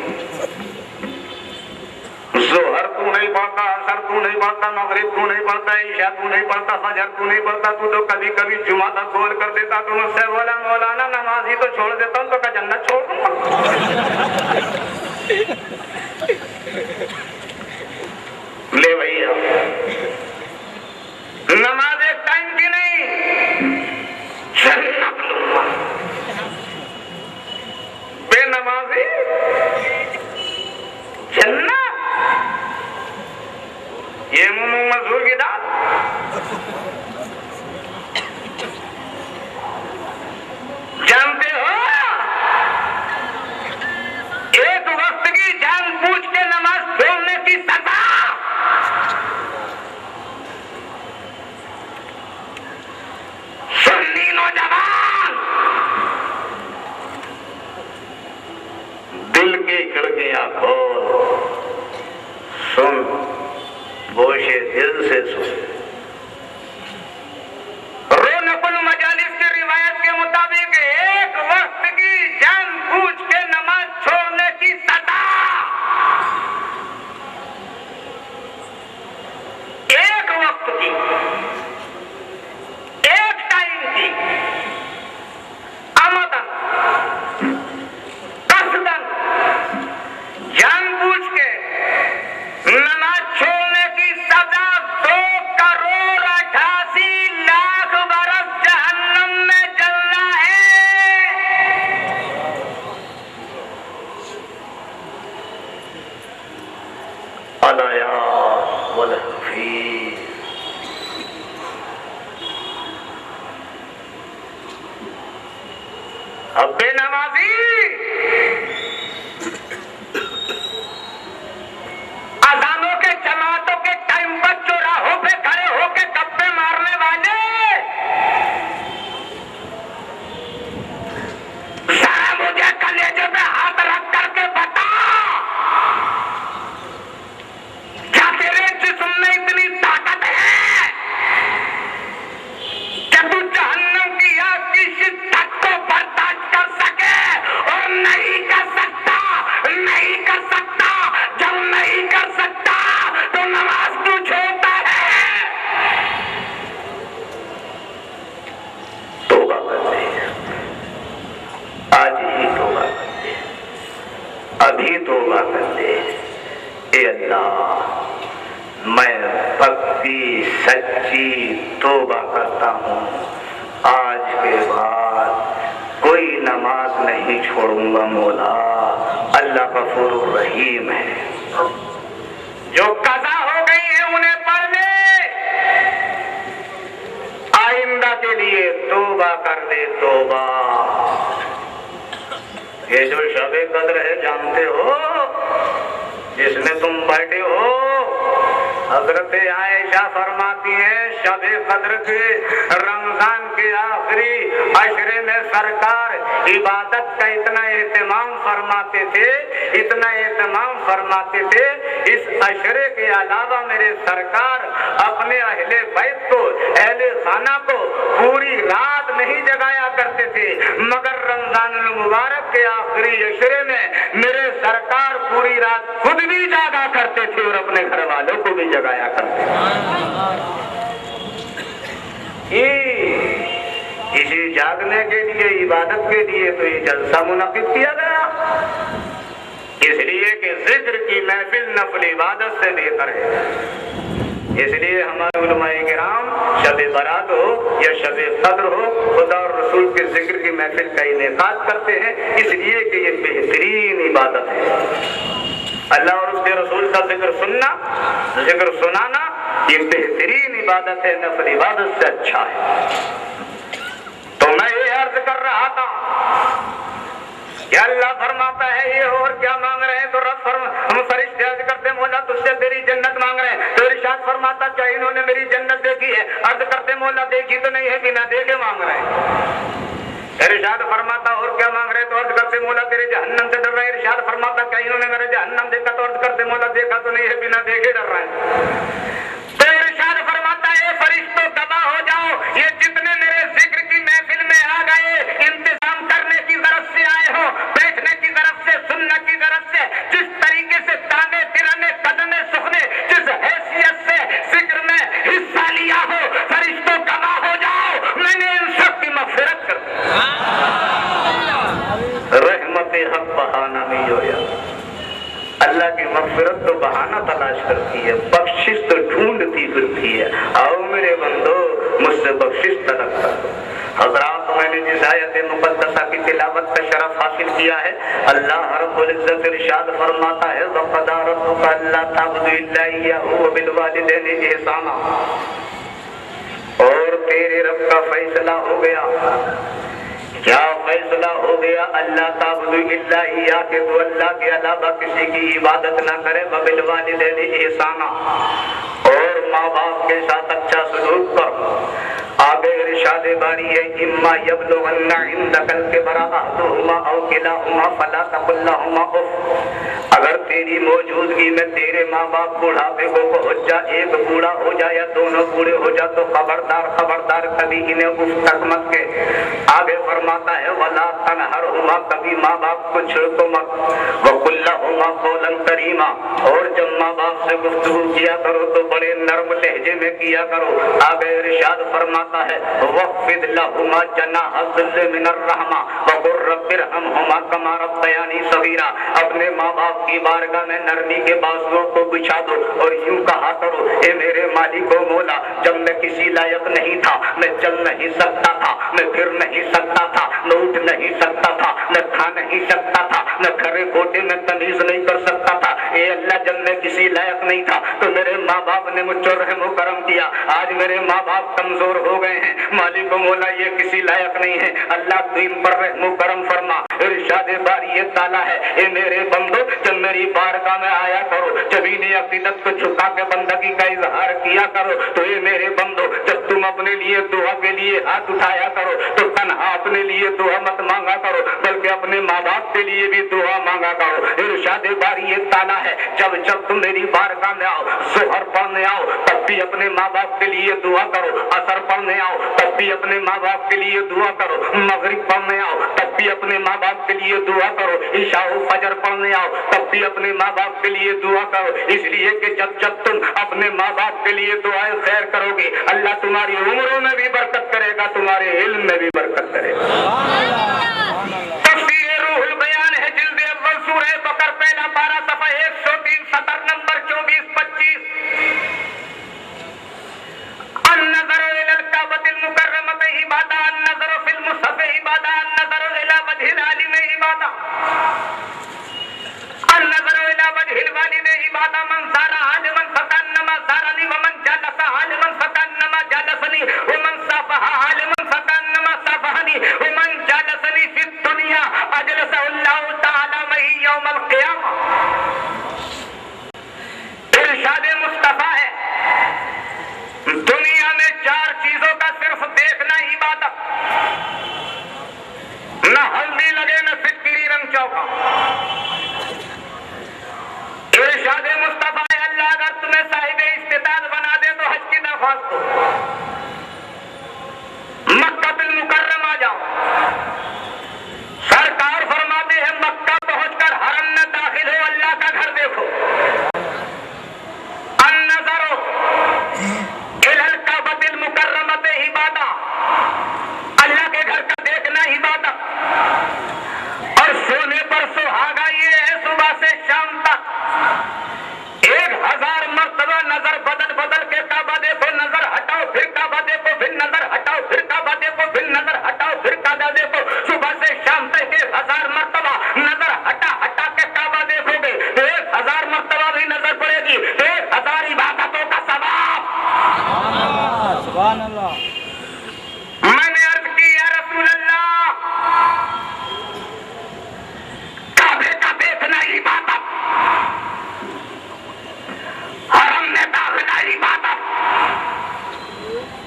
जोहर तू नहीं पढ़ता, असर तू नहीं पढ़ता, मगरिब तू नहीं पढ़ता, ईशा तू नहीं पढ़ता, फजर तू नहीं पढ़ता, तू तो कभी कभी जुमा तक खोल कर देता। तो मुझसे बोला मौलाना नमाज ही तो छोड़ देता हूँ, तो क्या जन्नत छोड़ दूंगा? ले भैया नमाज एक टाइम की नहीं, जन्नत लूंगा। बेनमाजी जन्नत, ये मुंह मजदूर की दाल। जानते हो एक वक्त की जानबूझ के नमाज छोड़ने की सजा सुन्नी नौजवान दिल की खिड़कियां खोल, सुन, गोशे दिल से सुन। रौनकुल मजालिस की रिवायत के मुताबिक एक वक्त की जानबूझ के नमाज छोड़ने की सजा, एक वक्त की, एक टाइम की, आमदन कसदन जानबूझ के नमाज छोड़ने की सजा 2,88,00,000 बरस जहन्नम में जलना है। अलाया वल हफीज, अब बेनमाजी अजानों के जमातों के टाइम पर चौराहों पे खड़े होके गप्पे मारने वाले, जरा मुझे कलेजे पे हाथ रख करके बता, क्या तेरे जिस्म में इतनी ताकत है कि तू जहन्नम की आग की शिद्दत को बर्दाश्त कर सके? और नहीं कर सकता, नहीं कर सकता। जब नहीं कर सकता तो नमाज क्यों छोड़ता है? तौबा कर दे, आज ही तौबा कर दे, अभी तौबा कर दे। ए अल्लाह, मैं पक्की सच्ची तौबा करता हूँ, आज के बाद कोई नमाज नहीं छोड़ूंगा। मौला अल्लाह गफूर रहीम है, जो कज़ा हो गई है उन्हें पढ़ ले, आइंदा के लिए तौबा कर दे, तौबा। ये जो शब-ए कद्र है जानते हो, जिसमें तुम बैठे हो, हजरत आयशा फरमाती है शब-ए कद्र के रमजान के आखिरी अशरे में सरकार इबादत का इतना एहतमाम फरमाते थे, इतना एहतमाम फरमाते थे। इस अशरे के अलावा मेरे सरकार अपने अहले बैत को, अहले खाना को पूरी रात नहीं जगाया करते थे, मगर रमजान रमजान मुबारक के आखिरी अशरे में मेरे सरकार पूरी रात खुद भी जागा करते थे और अपने घर वालों को भी जगाया करते थे। इसी जागने के लिए, इबादत के लिए तो ये जलसा मुनाकिद किया गया, इसलिए कि जिक्र की महफिल नफल इबादत से बेहतर है। इसलिए हमारे उलमाए किराम शब बरात हो या शब कद्र हो, खुदा और रसूल के जिक्र की महफिल का इनेकाद करते हैं, इसलिए कि ये बेहतरीन इबादत है। अल्लाह और उसके रसूल का जिक्र सुनना, जिक्र सुनाना, ये बेहतरीन इबादत है, नफल इबादत से अच्छा है। तो मैं ये अर्ज कर रहा था कि अल्लाह फरमाता है ये और क्या मांग रहे हैं, तो रब हम फरिश्ते अर्ज करते मौला तुझसे तेरी जन्नत मांग रहे हैं, तो इरशाद फरमाता क्या इन्होंने मेरी जन्नत देखी है? अर्ज करते मौला देखी तो नहीं है, बिना देखे मांग रहे हैं। इरशाद फरमाता और क्या मांग रहे हैं, तो अर्ज करते मौला तेरे जहन्नम से डर रहे हैं। इरशाद फरमाता क्या इन्होंने मेरा जहन्नम देखा? तो अर्ज करते मौला देखा तो नहीं है, बिना देखे डर रहे हैं। तो इरशाद फरमाता है फरिश्तों गवाह हो जाओ, ये जितने मेरे जिक्र की महफिल में आ गए, इंतजाम करने की गरज से आए हो, बैठने की गरज से, सुनने की गरज से, जिस तरीके से ताने तिरने कदमे सुखने, जिस हैसियत से जिक्र में हिस्सा लिया हो, फरिश्तों गवाह हो जाओ, मैंने इन सब की मग़फ़िरत कर दी। रहमत हक बहाना नहीं होया। अल्लाह की मग़फ़िरत तो बहाना तलाश करती है, बख्शिश तो ढूंढती फिरती है। आओ मेरे बंदो मुझसे बख्शिश तलब करो। हज़रात, मैंने जिस आयत मुक़द्दसा की तिलावत का शरफ हासिल किया है, अल्लाह रब्बुल इज़्ज़त इरशाद फरमाता है वक़ज़ा रब्बुका अल्ला ताअबुदू इल्ला इय्याहु व बिल वालिदैनि इहसाना। और तेरे रब का फैसला हो गया। क्या फैसला हो गया? अल्लाह ताअबुदू इल्ला इय्याह, के तो अल्लाह के अलावा किसी की इबादत ना करे, व बिल वालिदैनि इहसाना, और माँ बाप के साथ अच्छा सलूक कर। आगे इरशाद बारी है इम्मा यबलुगन्ना इंदकल किबरा अहदुहुमा औ किलाहुमा फला तकुल लहुमा उफ। अगर तेरी मौजूदगी में तेरे माँ बाप बुढ़ापे को पहुँच जा, एक बूढ़ा हो जाए या दोनों बूढ़े हो जा, तो खबरदार खबरदार कभी इन्हें उफ तक मत के। आगे फरमाता है वला तनहरहुमा, कभी माँ बाप को छिड़को मत, वकुल लहुमा कौलन करीमा, और जब माँ बाप से गुफ्तगू किया करो तो बड़े नर्म लहजे में किया करो। आगे इरशाद फरमाता है वक़्फ़िद लहुमा जनाह ज़िल्ल मिनर रहमा वक़ुल रब्बिरहमहुमा कमा रब्बयानी सग़ीरा। अपने माँ बाप की बारगाह में नरमी के बाजुओं को बिछा दो और यूं कहा करो, ए मेरे मालिक व मौला, जब मैं किसी लायक नहीं था, मैं चल नहीं सकता था, मैं फिर नहीं सकता था, मैं उठ नहीं सकता था, मैं खा नहीं सकता था, मैं खरे खोटे में तमीज नहीं कर सकता था, ए अल्लाह जब मैं किसी लायक नहीं था तो मेरे माँ बाप ने मुझ पर रहम करम किया। आज मेरे माँ बाप कमजोर हो गए हैं, मालिक व मौला ये किसी लायक नहीं है, अल्लाह तू इन पर रहम करम फरमा। इरशाद बारी ये ताला है, ए मेरे बंदो जब मेरी बारगाह में आया करो, जब इन्हें अकीदत को झुका के बंदगी का इजहार किया करो, तो ये मेरे बंदो जब तुम अपने लिए दुआ के लिए हाथ उठाया करो तो तन्हा अपने लिए दुआ मत मांगा करो, बल्कि अपने माँ बाप के लिए भी दुआ मांगा करो। इरशाद बारी ये ताला है, जब जब तुम मेरी बारगाह में आओ, ज़ोहर पढ़ने आओ तब भी अपने माँ बाप के लिए दुआ करो, असर पढ़ने आओ तब भी अपने माँ बाप के लिए दुआ करो, मगरिब पढ़ने आओ तब भी अपने माँ बाप के लिए दुआ करो, इशा व फजर पढ़ने आओ तब भी अपने माँ बाप के लिए दुआ करो। इसलिए कि जब जब तुम अपने माँ बाप के लिए दुआएं खैर करोगे, अल्लाह तुम्हारी उम्रों में भी बरकत करेगा, तुम्हारे इल्म में भी बरकत करेगा। तफसीर रूहुल बयान है, जिल्द अव्वल, सूरह बकर, पहला पारा, सफ़ा 103, सतर नंबर 24-25। अन्नज़रु इलल काबतिल मुकर्रमति इबादा, अन्नज़रु फिल मुसहफ़ इबादा, अन्नज़रु इला वजहिल आलिम इबादा, अन्नज़रु इला वजहिल वालिद इबादा। मन ज़ारा आलिमन फ़कन्नमा ज़ारनी व मन जलसा आलिमन फ़कन्नमा जलसनी व मन साफ़हा आलिमन फ़कन्नमा साफ़हनी व मन जलसनी फ़िद दुनिया अजलसहुल्लाहु तआला मई यौमल क़ियामा। इरशाद मुस्तफ़ा है, दुनिया में 4 चीजों का सिर्फ देखना इबादत, न हल्दी लगे न फिक्री रंग चौका। इरशाद मुस्तफा काबा देखो, नजर हटाओ फिर काबा देखो, फिर नजर हटाओ फिर काबा देखो, फिर नजर हटाओ फिर काबा देखो। सुबह से शाम तक 1000 मर्तबा नजर हटा हटा के काबा देखोगे तो 1000 मर्तबा भी नजर पड़ेगी, 1000 इबादतों का सवाब। सुभान अल्लाह। मैंने अर्ज की या रसूल अल्लाह, काबे का देखना इबादत, हरम में दाखिला इबादत,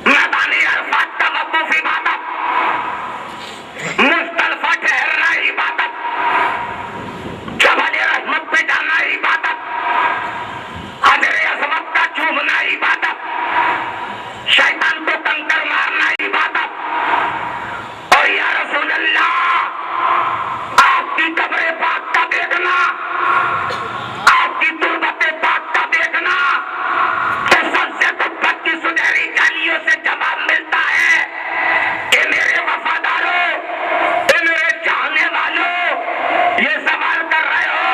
मैदानी अरफात का वक़ूफ इबादत, मुज़दलिफा ठहरना इबादत, जबल रहमत पे जाना इबादत, हजर असवद का चूमना इबादत, शैतान को कंकर मारना इबादत। और या रसूल अल्लाह, आपकी कब्र पाक का देखना, आपकी तुर्बत पाक का देखना, तो सबसे गुब्बत की सुनहरी जालियों से जवाब मिलता है कि मेरे वफादारों, मेरे चाहने वालों, ये सवाल कर रहे हो,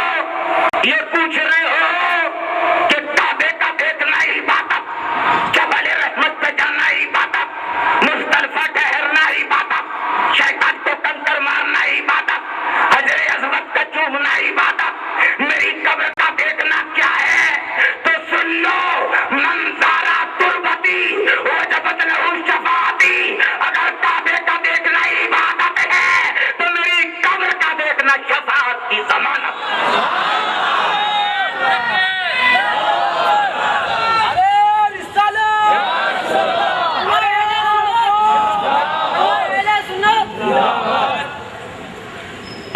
ये पूछ रहे हो कि काबे का देखना इबादत, जबल रहमत पे जाना इबादत, मुज़दलिफा ठहरना इबादत, शैतान को कंकर मारना इबादत, हजर असवद का चूमना इबादत, मेरी कब्र का देखना क्या है? तो सुन लो, मंजारा तुर्बती वजबत लहू शफाअती। अगर काबे का देखना इबादत है तो मेरी कब्र का देखना शफाअत की जमानत।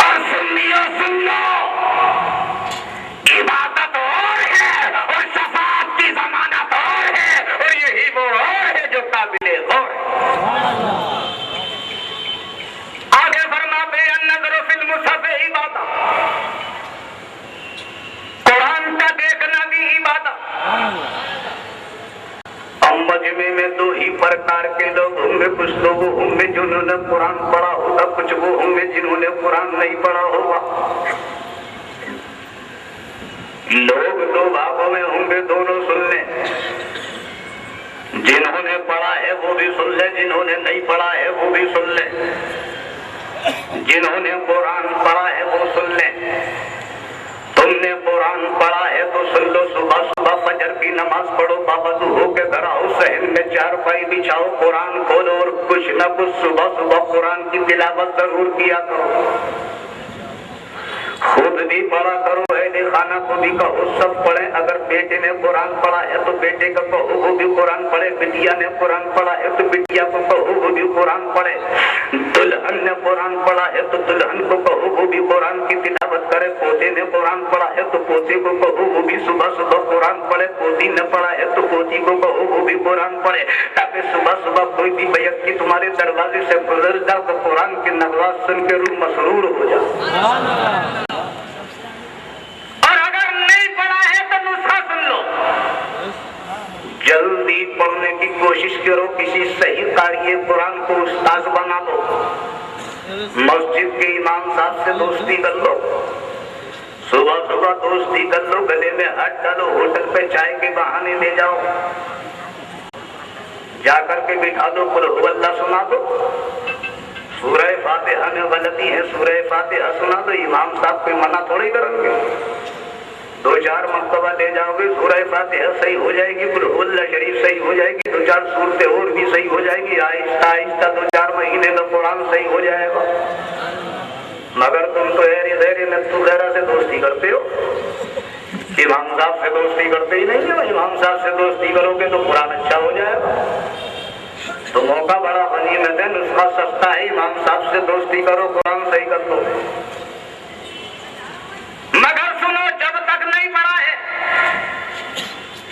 और सुन लो, इबादत और है और शफाअत की जमानत और है, और यही वो और है जो काबिले गौर है। आगे फरमाते हैं नज़र फिल मुसहफ़ इबादत, कुरान का देखना भी इबादत। मजमे में दो ही प्रकार के लोग होंगे, कुछ लोग होंगे जिन्होंने कुरान पढ़ा होगा, कुछ वो होंगे जिन्होंने कुरान नहीं पढ़ा होगा। लोग दो भागों में होंगे, दोनों सुन ले, जिन्होंने पढ़ा है वो भी सुन ले, जिन्होंने नहीं पढ़ा है वो भी सुन ले। जिन्होंने कुरान पढ़ा है वो सुन ले, तुमने कुरान पढ़ा है तो सुन लो, सुबह सुबह फजर की नमाज पढ़ो, बाबा हो के घर आओ, सहन में चारपाई बिछाओ, कुरान खोलो और कुछ न कुछ सुबह सुबह कुरान की तिलावत जरूर किया करो। खुद भी पढ़ा करो, अहले खाना को भी कहो सब पढ़े। अगर बेटे ने कुरान पढ़ा है तो बेटे को कहो वो भी कुरान पढ़े, बिटिया ने कुरान पढ़ा है तो बिटिया को कहो वो भी कुरान पढ़े, दुल्हन ने कुरान पढ़ा है तो दुल्हन को कहो वो भी कुरान की तिलावत करे, पोते ने कुरान पढ़ा है तो पोते को कहो वो भी सुबह सुबह कुरान पढ़े, पोती ने पढ़ा है तो पोती को कहो वो भी कुरान पढ़े, ताकि सुबह सुबह कोई भी व्यक्ति तुम्हारे दरवाजे से गुजर जाओ तो कुरान की नगवाज सुन के रूह मसरूर हो जाओ। जल्दी पढ़ने की कोशिश करो, किसी सही कार्य कुरान को उस्ताद बना लो, मस्जिद के इमाम साहब से दोस्ती कर लो, सुबह सुबह दोस्ती कर लो, गले में हाथ डालो, होटल पे चाय के बहाने ले जाओ, जाकर के बिठा दो, कुल हुवल्लाह सुना दो, सूरह फातिहा में गलती है, सूरह फातिहा सुना दो, इमाम साहब कोई मना थोड़ी करेंगे। 2-4 मरतबा ले जाओगे, सूरह फातिहा सही हो जाएगी, कुल हुवल्लाह शरीफ सही हो जाएगी, 2-4 सूरतें और भी सही हो जाएगी, आहिस्ता आहिस्ता 2-4 महीने में कुरान सही हो जाएगा। मगर तुम तो नत्थु वगैरह से दोस्ती करते हो, इमाम साहब से दोस्ती करते ही नहीं हो। इमाम साहब से दोस्ती करोगे तो कुरान अच्छा हो जाएगा। तो मौका बड़ा गनीमत है, नुस्खा सस्ता है, इमाम साहब से दोस्ती करो, कुरान सही कर लो। मगर सुनो, जब तक नहीं पढ़ा है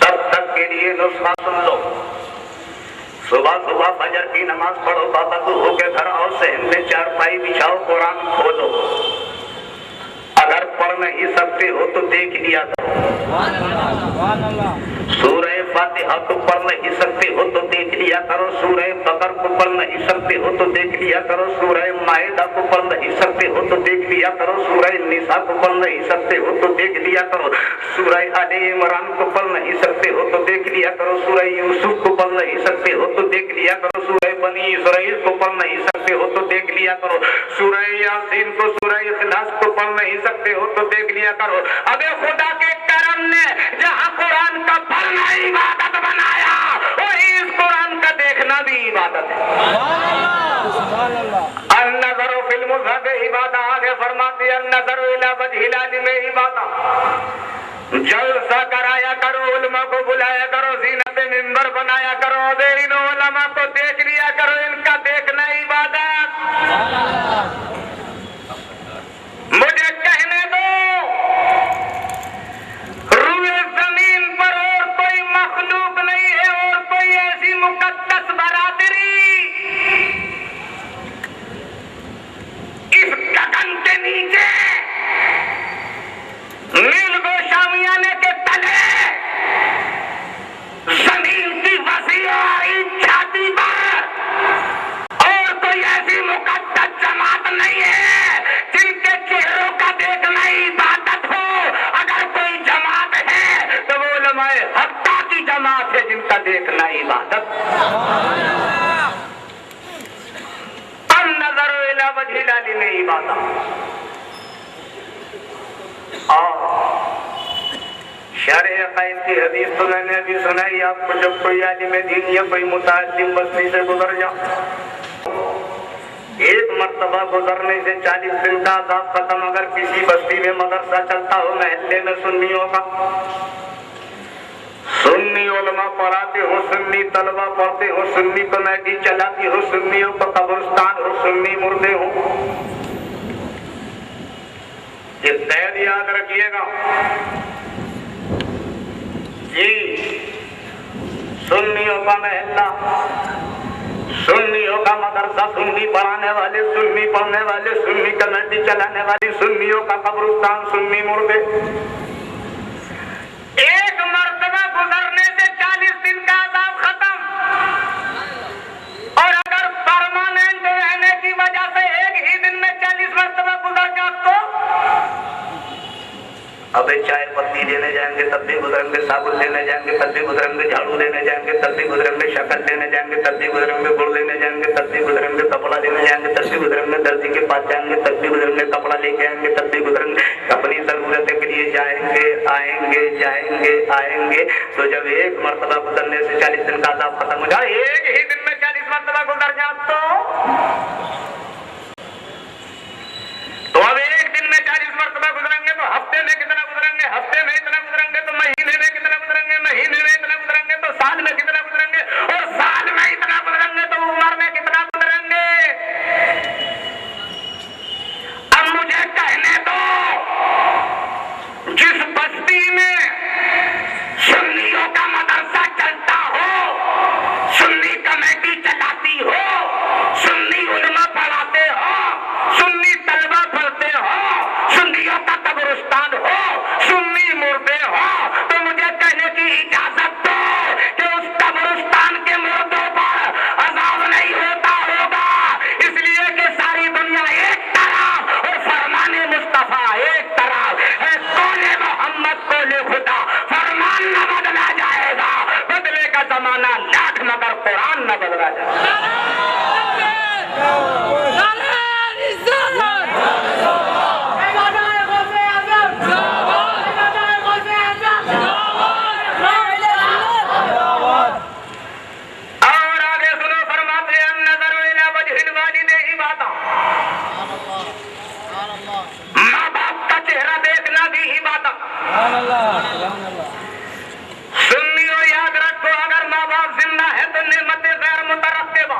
तब तक के लिए नुस्खा सुन लो। सुबह सुबह फजर की नमाज पढ़ो, बाबा को होके घर आओ, सहन में चारपाई बिछाओ, कुरान खोलो। अगर पढ़ नहीं सकते हो तो देख लिया करो। सूरह फातिहा को पढ़ नहीं सकते हो तो देख लिया करो, सूरह बकर को पढ़ नहीं सकते हो तो देख लिया करो, सूरह माइदा को पढ़ नहीं सकते हो तो देख लिया करो, सूरह निसा को पढ़ नहीं सकते हो तो देख लिया करो, सूरह आले इमरान को पढ़ नहीं सकते हो तो देख लिया करो, सूरह यूसुफ को पढ़ नहीं सकते हो तो देख लिया करो, सूरह बनी इसराइल को पढ़ नहीं सकते हो तो देख लिया करो, सूरह यासीन को, सूरह इखलास को पढ़ नहीं सकते हो तो देख लिया करो। अबे खुदा के करम ने जहाँ कुरान का पढ़ना इबादत बनाया, वही इस कुरान का देखना भी इबादत है। अन्नज़रु फिल मुज़हब इबादत, आगे फरमाते अन्नज़रु इला वजहिल आलिम इबादत। जलसा कराया करो, उलमा को बुलाया करो, ज़ीनत मिंबर बनाया करो, इन उलमा को देख लिया करो, इनका देखना इबादत। मुझे कहने दो, रूए जमीन पर और कोई मखलूक नहीं है और कोई ऐसी मुकद्दस बरादरी इस गगन के नीचे नील गोशामियाने के तले जमीन की वसी और छाती पर और कोई ऐसी मुकद्दस जमात नहीं है जिनके चेहरों का देखना इबादत हो। अगर कोई जमात है तो वो उलमाए हक्का की जमात है जिनका देखना इबादत। अन्नज़रु इला वजहिल आलिम इबादत। और शरह अक़ाइद की हदीस तो मैंने अभी सुनाई आपको, जब कोई आलिम दीन या कोई मुतअल्लिम बस्ती से गुजर जाओ, एक मर्तबा गुजरने से 40 दिन का अज़ाब खत्म। अगर किसी बस्ती में मदरसा चलता हो, महल्ले में सुन्नियों का, सुन्नी उलमा पढ़ाते हो, सुन्नी तलबा पढ़ते हो, सुन्नी कमेटी चलाती हो, सुन्नियों का कब्रिस्तान हो, सुन्नी मुर्दे हो, ये क़ैद याद रखिएगा जी। सुन्नियों का महल्ला, सुन्नियों का मदरसा, सुन्नी पढ़ाने वाले, सुन्नी पढ़ने वाले, सुन्नी कमेटी चलाने वाली, सुन्नियों का कब्रिस्तान, सुन्नी मुर्दे। एक मर्तबा गुजरने से 40 दिन का अज़ाब खत्म। और अगर परमानेंट रहने की वजह से एक ही दिन में 40 मर्तबा गुजर जाओ तो अबे चाय पत्ती लेने जाएंगे तब भी गुजरेंगे, साबुन लेने जाएंगे तब भी गुजरेंगे, झाड़ू लेने जाएंगे तब भी गुजरेंगे, शक्कर लेने जाएंगे तब भी गुजरेंगे, गुड़ लेने जाएंगे तब भी गुजरेंगे, कपड़ा लेने जाएंगे तब भी गुजरेंगे, दर्जी के पास जाएंगे तब भी गुजरेंगे, कपड़ा लेके आएंगे तब भी गुजरेंगे, अपनी जरूरत के लिए जाएंगे आएंगे जाएंगे आएंगे। तो जब एक मर्तबा गुजरने से 40 दिन का अज़ाब खत्म हो जाए, एक ही दिन में 40 मर्तबा गुजर जाए तो अब एक दिन में 40 मर्तबा गुजरेंगे तो हफ्ते में कितना गुजरेंगे, हफ्ते में इतना गुजरेंगे तो महीने में कितना गुजरेंगे, महीने में इतना गुजरेंगे तो साल में कितना गुजरेंगे, और साल में इतना गुजरेंगे तो उम्र में कितना गुजरेंगे। अब मुझे कहने दो, जिस बस्ती में सुन्नियों का मदरसा चलता हो, सुन्नी कमेटी चलाती हो, सुन्नी उलमा पढ़ाते हो, सुन्नी तलबा पढ़ते हो, सुन्नियों का कब्रिस्तान हो, सुन्नी मुर्दे हो, तो मुझे कहने की इजाजत दो कि उस कब्रिस्तान के मुर्दों पर अज़ाब नहीं होता होगा, इसलिए कि सारी दुनिया एक तरफ और फरमाने मुस्तफा एक तरफ है। कौले मोहम्मद कौले खुदा, फरमान न बदला जाएगा, बदले का जमाना लाख मगर कुरान न बदला जाएगा। माँ बाप का चेहरा देखना भी इबादत। सुन्नियों याद रखो, अगर माँ बाप जिंदा है तो नेमतें गैर मुतरक्किबा।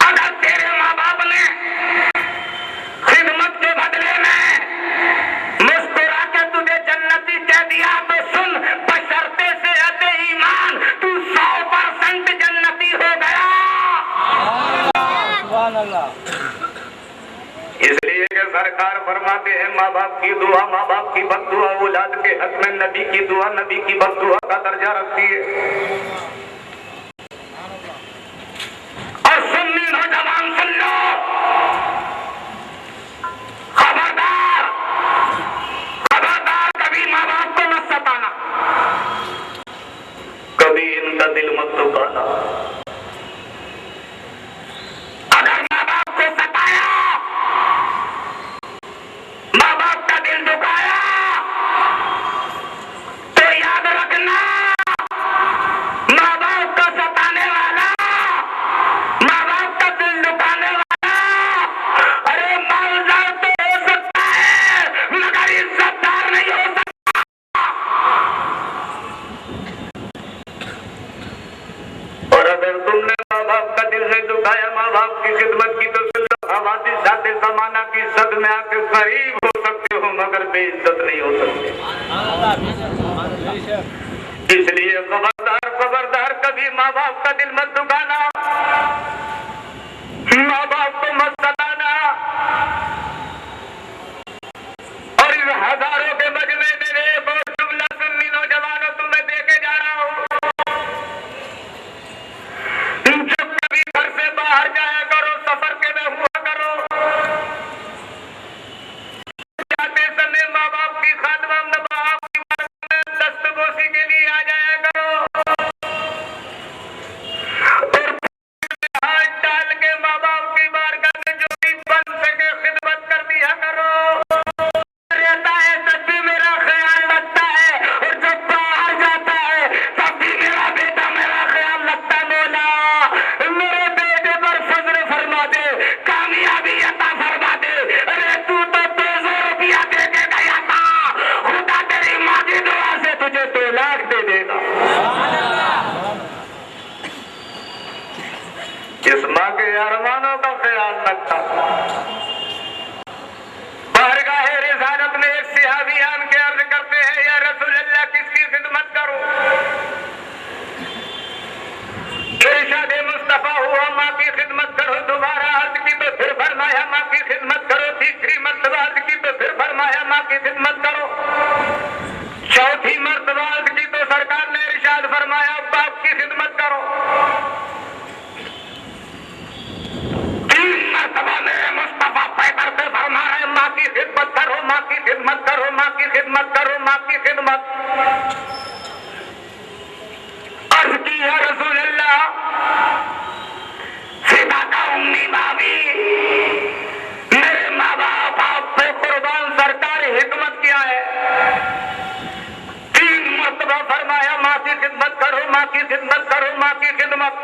अगर तेरे माँ बाप ने खिदमत के बदले में मुस्कुरा के तुझे जन्नती कह दिया तो सुन, बशर्ते से अते ईमान तू 100% जन्नती हो गया। सुभान अल्लाह। इसलिए कि सरकार फरमाते हैं माँ बाप की दुआ माँ बाप की बद्दुआ औलाद के हक में नबी की दुआ नबी की बद्दुआ का दर्जा रखती है। और सुन्नी नौजवान सुन लो, खबरदार खबरदार, कभी माँ बाप को मत सताना, कभी इनका दिल मत दुखाना। अगर माँ बाप को सताया, माँ बाप का दिल दुखाया, तो याद रखना माँ बाप को सताने वाला, माँ बाप का दिल दुखाने वाला, अरे मालदार तो हो सकता है मगर इज्जतदार नहीं हो सकता। और अगर तुमने माँ बाप का दिल नहीं दुखाया, माँ बाप की खिदमत की, तो सुन लो हवादी साथे जमाना की सद में आके गरीब हो सकते हो मगर बेइज्जत नहीं हो सकते। इसलिए खबरदार खबरदार, कभी माँ बाप का दिल मत दुखाना, माँ बाप को मत सताना। और इन हजारों के मजमे मेरे बहुत जुमला सुन्नी नौजवानों तुम्हें देके जा रहा हूँ, जब कभी घर से बाहर जाया करो, सफर के में हुआ करो, जाते समय माँ बाप की खादमत बाप की बात में दस्तबोसी के लिए आ जाया करो, और हाथ डाल के माँ बाप की बारगाह में जो भी बन सके खिदमत कर दिया करो। रहता है तब भी मेरा ख्याल रखता है, और जब बाहर जाता है तब भी मेरा बेटा मेरा ख्याल रखता। मौला मेरे बेटे पर फजल फरमा दे, कामयाबी अता फरमा दे। अरे तू तो 200 रुपया दे के गया था, खुदा तेरी माँ की दुआ से तुझे 2 लाख दे देगा। इस माँ के अरमानों का ख्याल रखता। बारगाहे रिसालत में एक सिहाबी आन के अर्ज करते हैं, या रसूल अल्लाह किसकी खिदमत करूं? इरशाद मुस्तफा हुआ माँ की खिदमत करो। दोबारा अर्ज की तो फिर फरमाया माँ की खिदमत करो। तीसरी मर्तबा अर्ज की तो फिर फरमाया माँ की खिदमत करो। चौथी मर्तबा अर्ज की तो सरकार ने इरशाद फरमाया बाप की खिदमत करो। 3 मर्तबा मेरे मुस्तफा पैदर पे फरमा रहे माँ की खिदमत करो, माँ की खिदमत करो, माँ की खिदमत करो, माँ की खिदमत। अर्ज की है रसूल अल्लाह, सीधा का उम्मी भाभी, मेरे माँ बाप आप पे कुर्बान, सरकार हिकमत क्या है? 3 मर्तबा फरमाया माँ की खिदमत करो, माँ की खिदमत करो, माँ की खिदमत।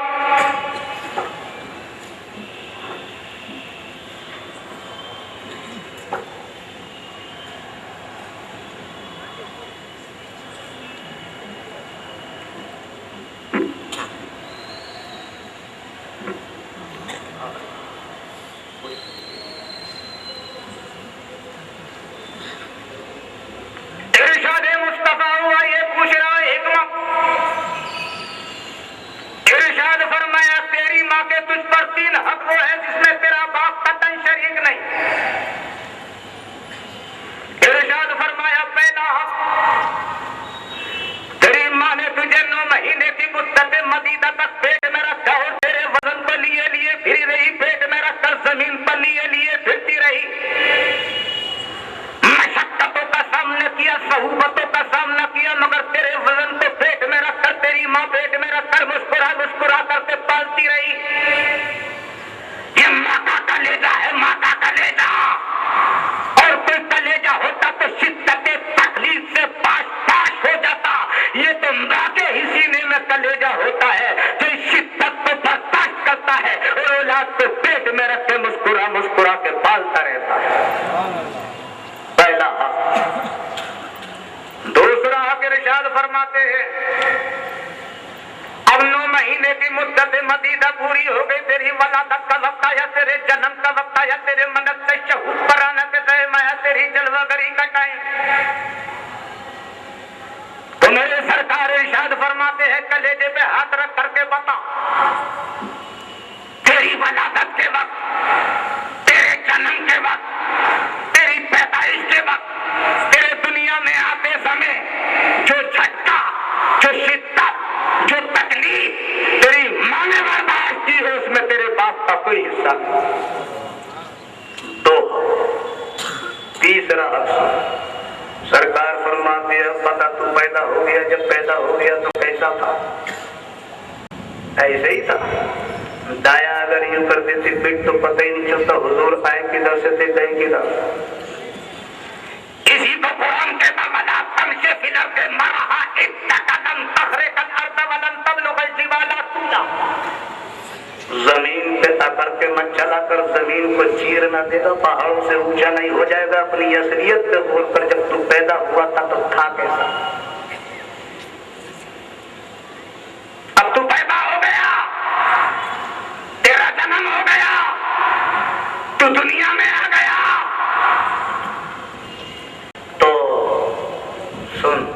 इरशाद मुस्तफा हुआ ये पूछ रहा है हिकमत। इरशाद फरमाया तेरी माँ के तुझ पर 3 हक वो है जिसमें तेरा बाप कतई शरीक नहीं। इरशाद फरमाया पहला हक, तेरी माँ ने तुझे 9 महीने की मुद्दत मदीदा तक पेट में रखा और तेरे वजन को लिए लिए फिर रही, पेट में रखकर जमीन पर लिए लिए फिरती रही, मशक्कतों का सामना किया, सहूबतों का सामना किया, मगर तेरे वजन को पेट में रखकर, तेरी माँ पेट में रखकर मुस्कुरा मुस्कुरा करके पालती रही। ये माँ का कलेजा है, माँ का कलेजा। और कोई कलेजा होता तो शिद्दत तकलीफ से पाश पाश हो जाता। ये तो माँ के ही सीने में कलेजा होता है जो शिद्दत को बर्दाश्त करता है और औलाद को पेट में रख के मुस्कुरा मुस्कुरा के पालता रहता है। पहला हक। दूसरा हक इरशाद फरमाते हैं अब 9 महीने की मुद्दत हिस्सा दो। तीसरा अक्सर सरकार फरमाती है, पता तू पैदा हो गया, जब पैदा हो गया तो कैसा था? ऐसे ही था। दाया अगर यूं कर देती पीठ तो पता ही नहीं चलता हुजूर आए किधर से थे, गए किधर। इसी को कुरान के बमला तमशे फिलर के मरहा इत्तकदम तखरेकल अर्द वलन तबलुगल जिबाला तूला। जमीन पे अकड़ के मत चला कर, जमीन को चीर ना देगा, पहाड़ों से ऊंचा नहीं हो जाएगा। अपनी असलियत पे बोलकर जब तू पैदा हुआ था तो था कैसा? अब तू पैदा हो गया, तेरा जन्म हो गया, तू दुनिया में आ गया, तो सुन,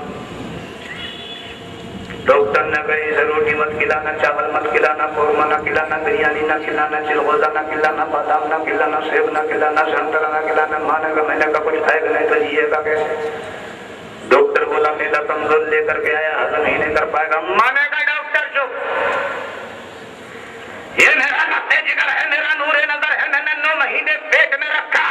डॉक्टर ने कही रोटी मत खिलाना, चावल मत खिलाना, कौरमा न खिलाना, बिरयानी न खिलाना, चिलगोजा न खिलाना, बादाम न खिलाना, सेब न खिलाना, संतरा न खिलाना। मानेगा मैंने का कुछ खाएगा नहीं तो जिएगा कैसे? डॉक्टर बोला मेरा कमजोर लेकर के आया, हजम ही नहीं कर पाएगा। मानेगा डॉक्टर जो ये मेरा लफ्ते जिगर है, मेरा नूरे नजर है, मैंने 9 महीने पेट में रखा।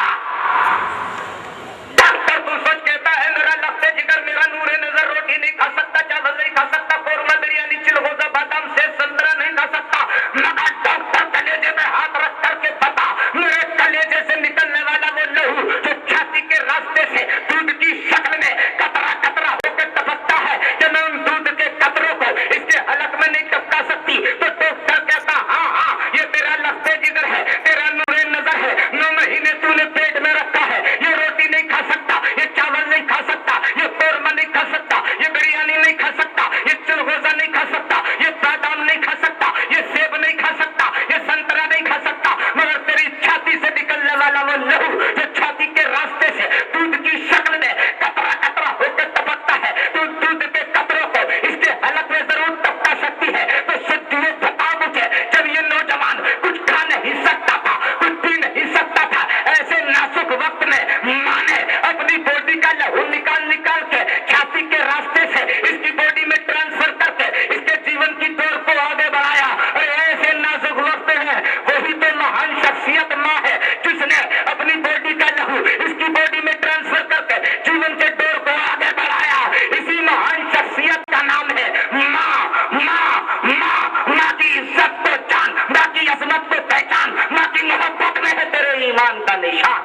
डॉक्टर तू सोच कहता है मेरा लफ्ते जिगर, मेरा नूरे नजर, रोटी नहीं खा सकता, चावल नहीं खा सकता, कौरमा बिरयानी चिलगोजा बादाम से संतरा नहीं खा सकता। मगर डॉक्टर कलेजे पे हाथ रख करके बता, मेरे कलेजे से निकलने वाला वो लहू जो छाती के रास्ते से दूध की शक्ल में कतरा कतरा होकर टपकता है, कि मैं उन दूध के कतरों को इसके हलक में नहीं टपका सकती। तो डॉक्टर कहता हाँ हाँ ये तेरा लफ्ते जिगर है, तेरा नूरे नजर है, 9 महीने तूने पेट में रखा है। ये रोटी नहीं खा सकता, ये चावल नहीं खा सकता, ये कौरमा नहीं खा सकता, ये बिरयानी नहीं खा सकता, ये चिलगोजा नहीं खा सकता, ये बादाम नहीं खा सकता, ये सेब नहीं खा सकता, ये संतरा नहीं खा सकता। मगर तेरी छाती से निकलने वाला वो लहू जो छाती के रास्ते से दूध की शक्ल में कतरा कतरा होकर टपकता है, तो दूध के कतरों को इसके हलक में जरूर टपका सकती है। तो सच्चू बता मुझे, जब ये नौजवान कुछ खा नहीं सकता था, कुछ पी नहीं सकता था, ऐसे नाजुक वक्त में माँ ने अपनी बॉडी का लहू निकाल निकाल के छाती के रास्ते से इसकी बॉडी में ट्रांसफर करके इसके जीवन की दौड़ को आगे बढ़ाया। और ऐसे नाजुक वक्त में वही तो महान शख्सियत माँ है जिसने अपनी बॉडी का लहू इसकी बॉडी में ट्रांसफर करके जीवन के दौर को आगे बढ़ाया। इसी महान शख्सियत का नाम है माँ। माँ माँ माँ की इज्जत को जान, माँ की अजमत को पहचान, माँ की मोहब्बत में है तेरे ईमान का निशान।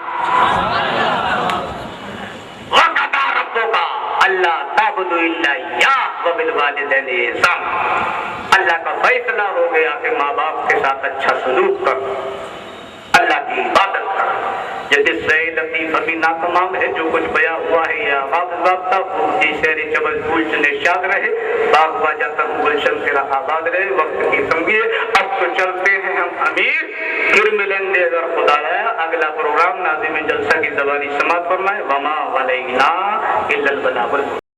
वक़दा रब्बुका अल्लाह ताबुदु इल्ला इय्याह व बिल वालिदैनि इहसान। अल्लाह का फैसला हो गया कि माँ बाप के साथ अच्छा सलूक कर, अल्लाह की इबादत कर। यदि सईद लतीफ अभी नातमाम है, जो कुछ बया हुआ है या वाबता वो शहरी चबल फूल निशाद रहे, बाग बाजा तक गुलशन तेरा आबाद रहे। वक्त की तंगी है, अब तो चलते हैं हम अमीर, फिर मिलेंगे अगर खुदा है। अगला प्रोग्राम नाज़िम जलसा की ज़बानी समात फरमाए। वमा अलैना इल्लल बलागुल।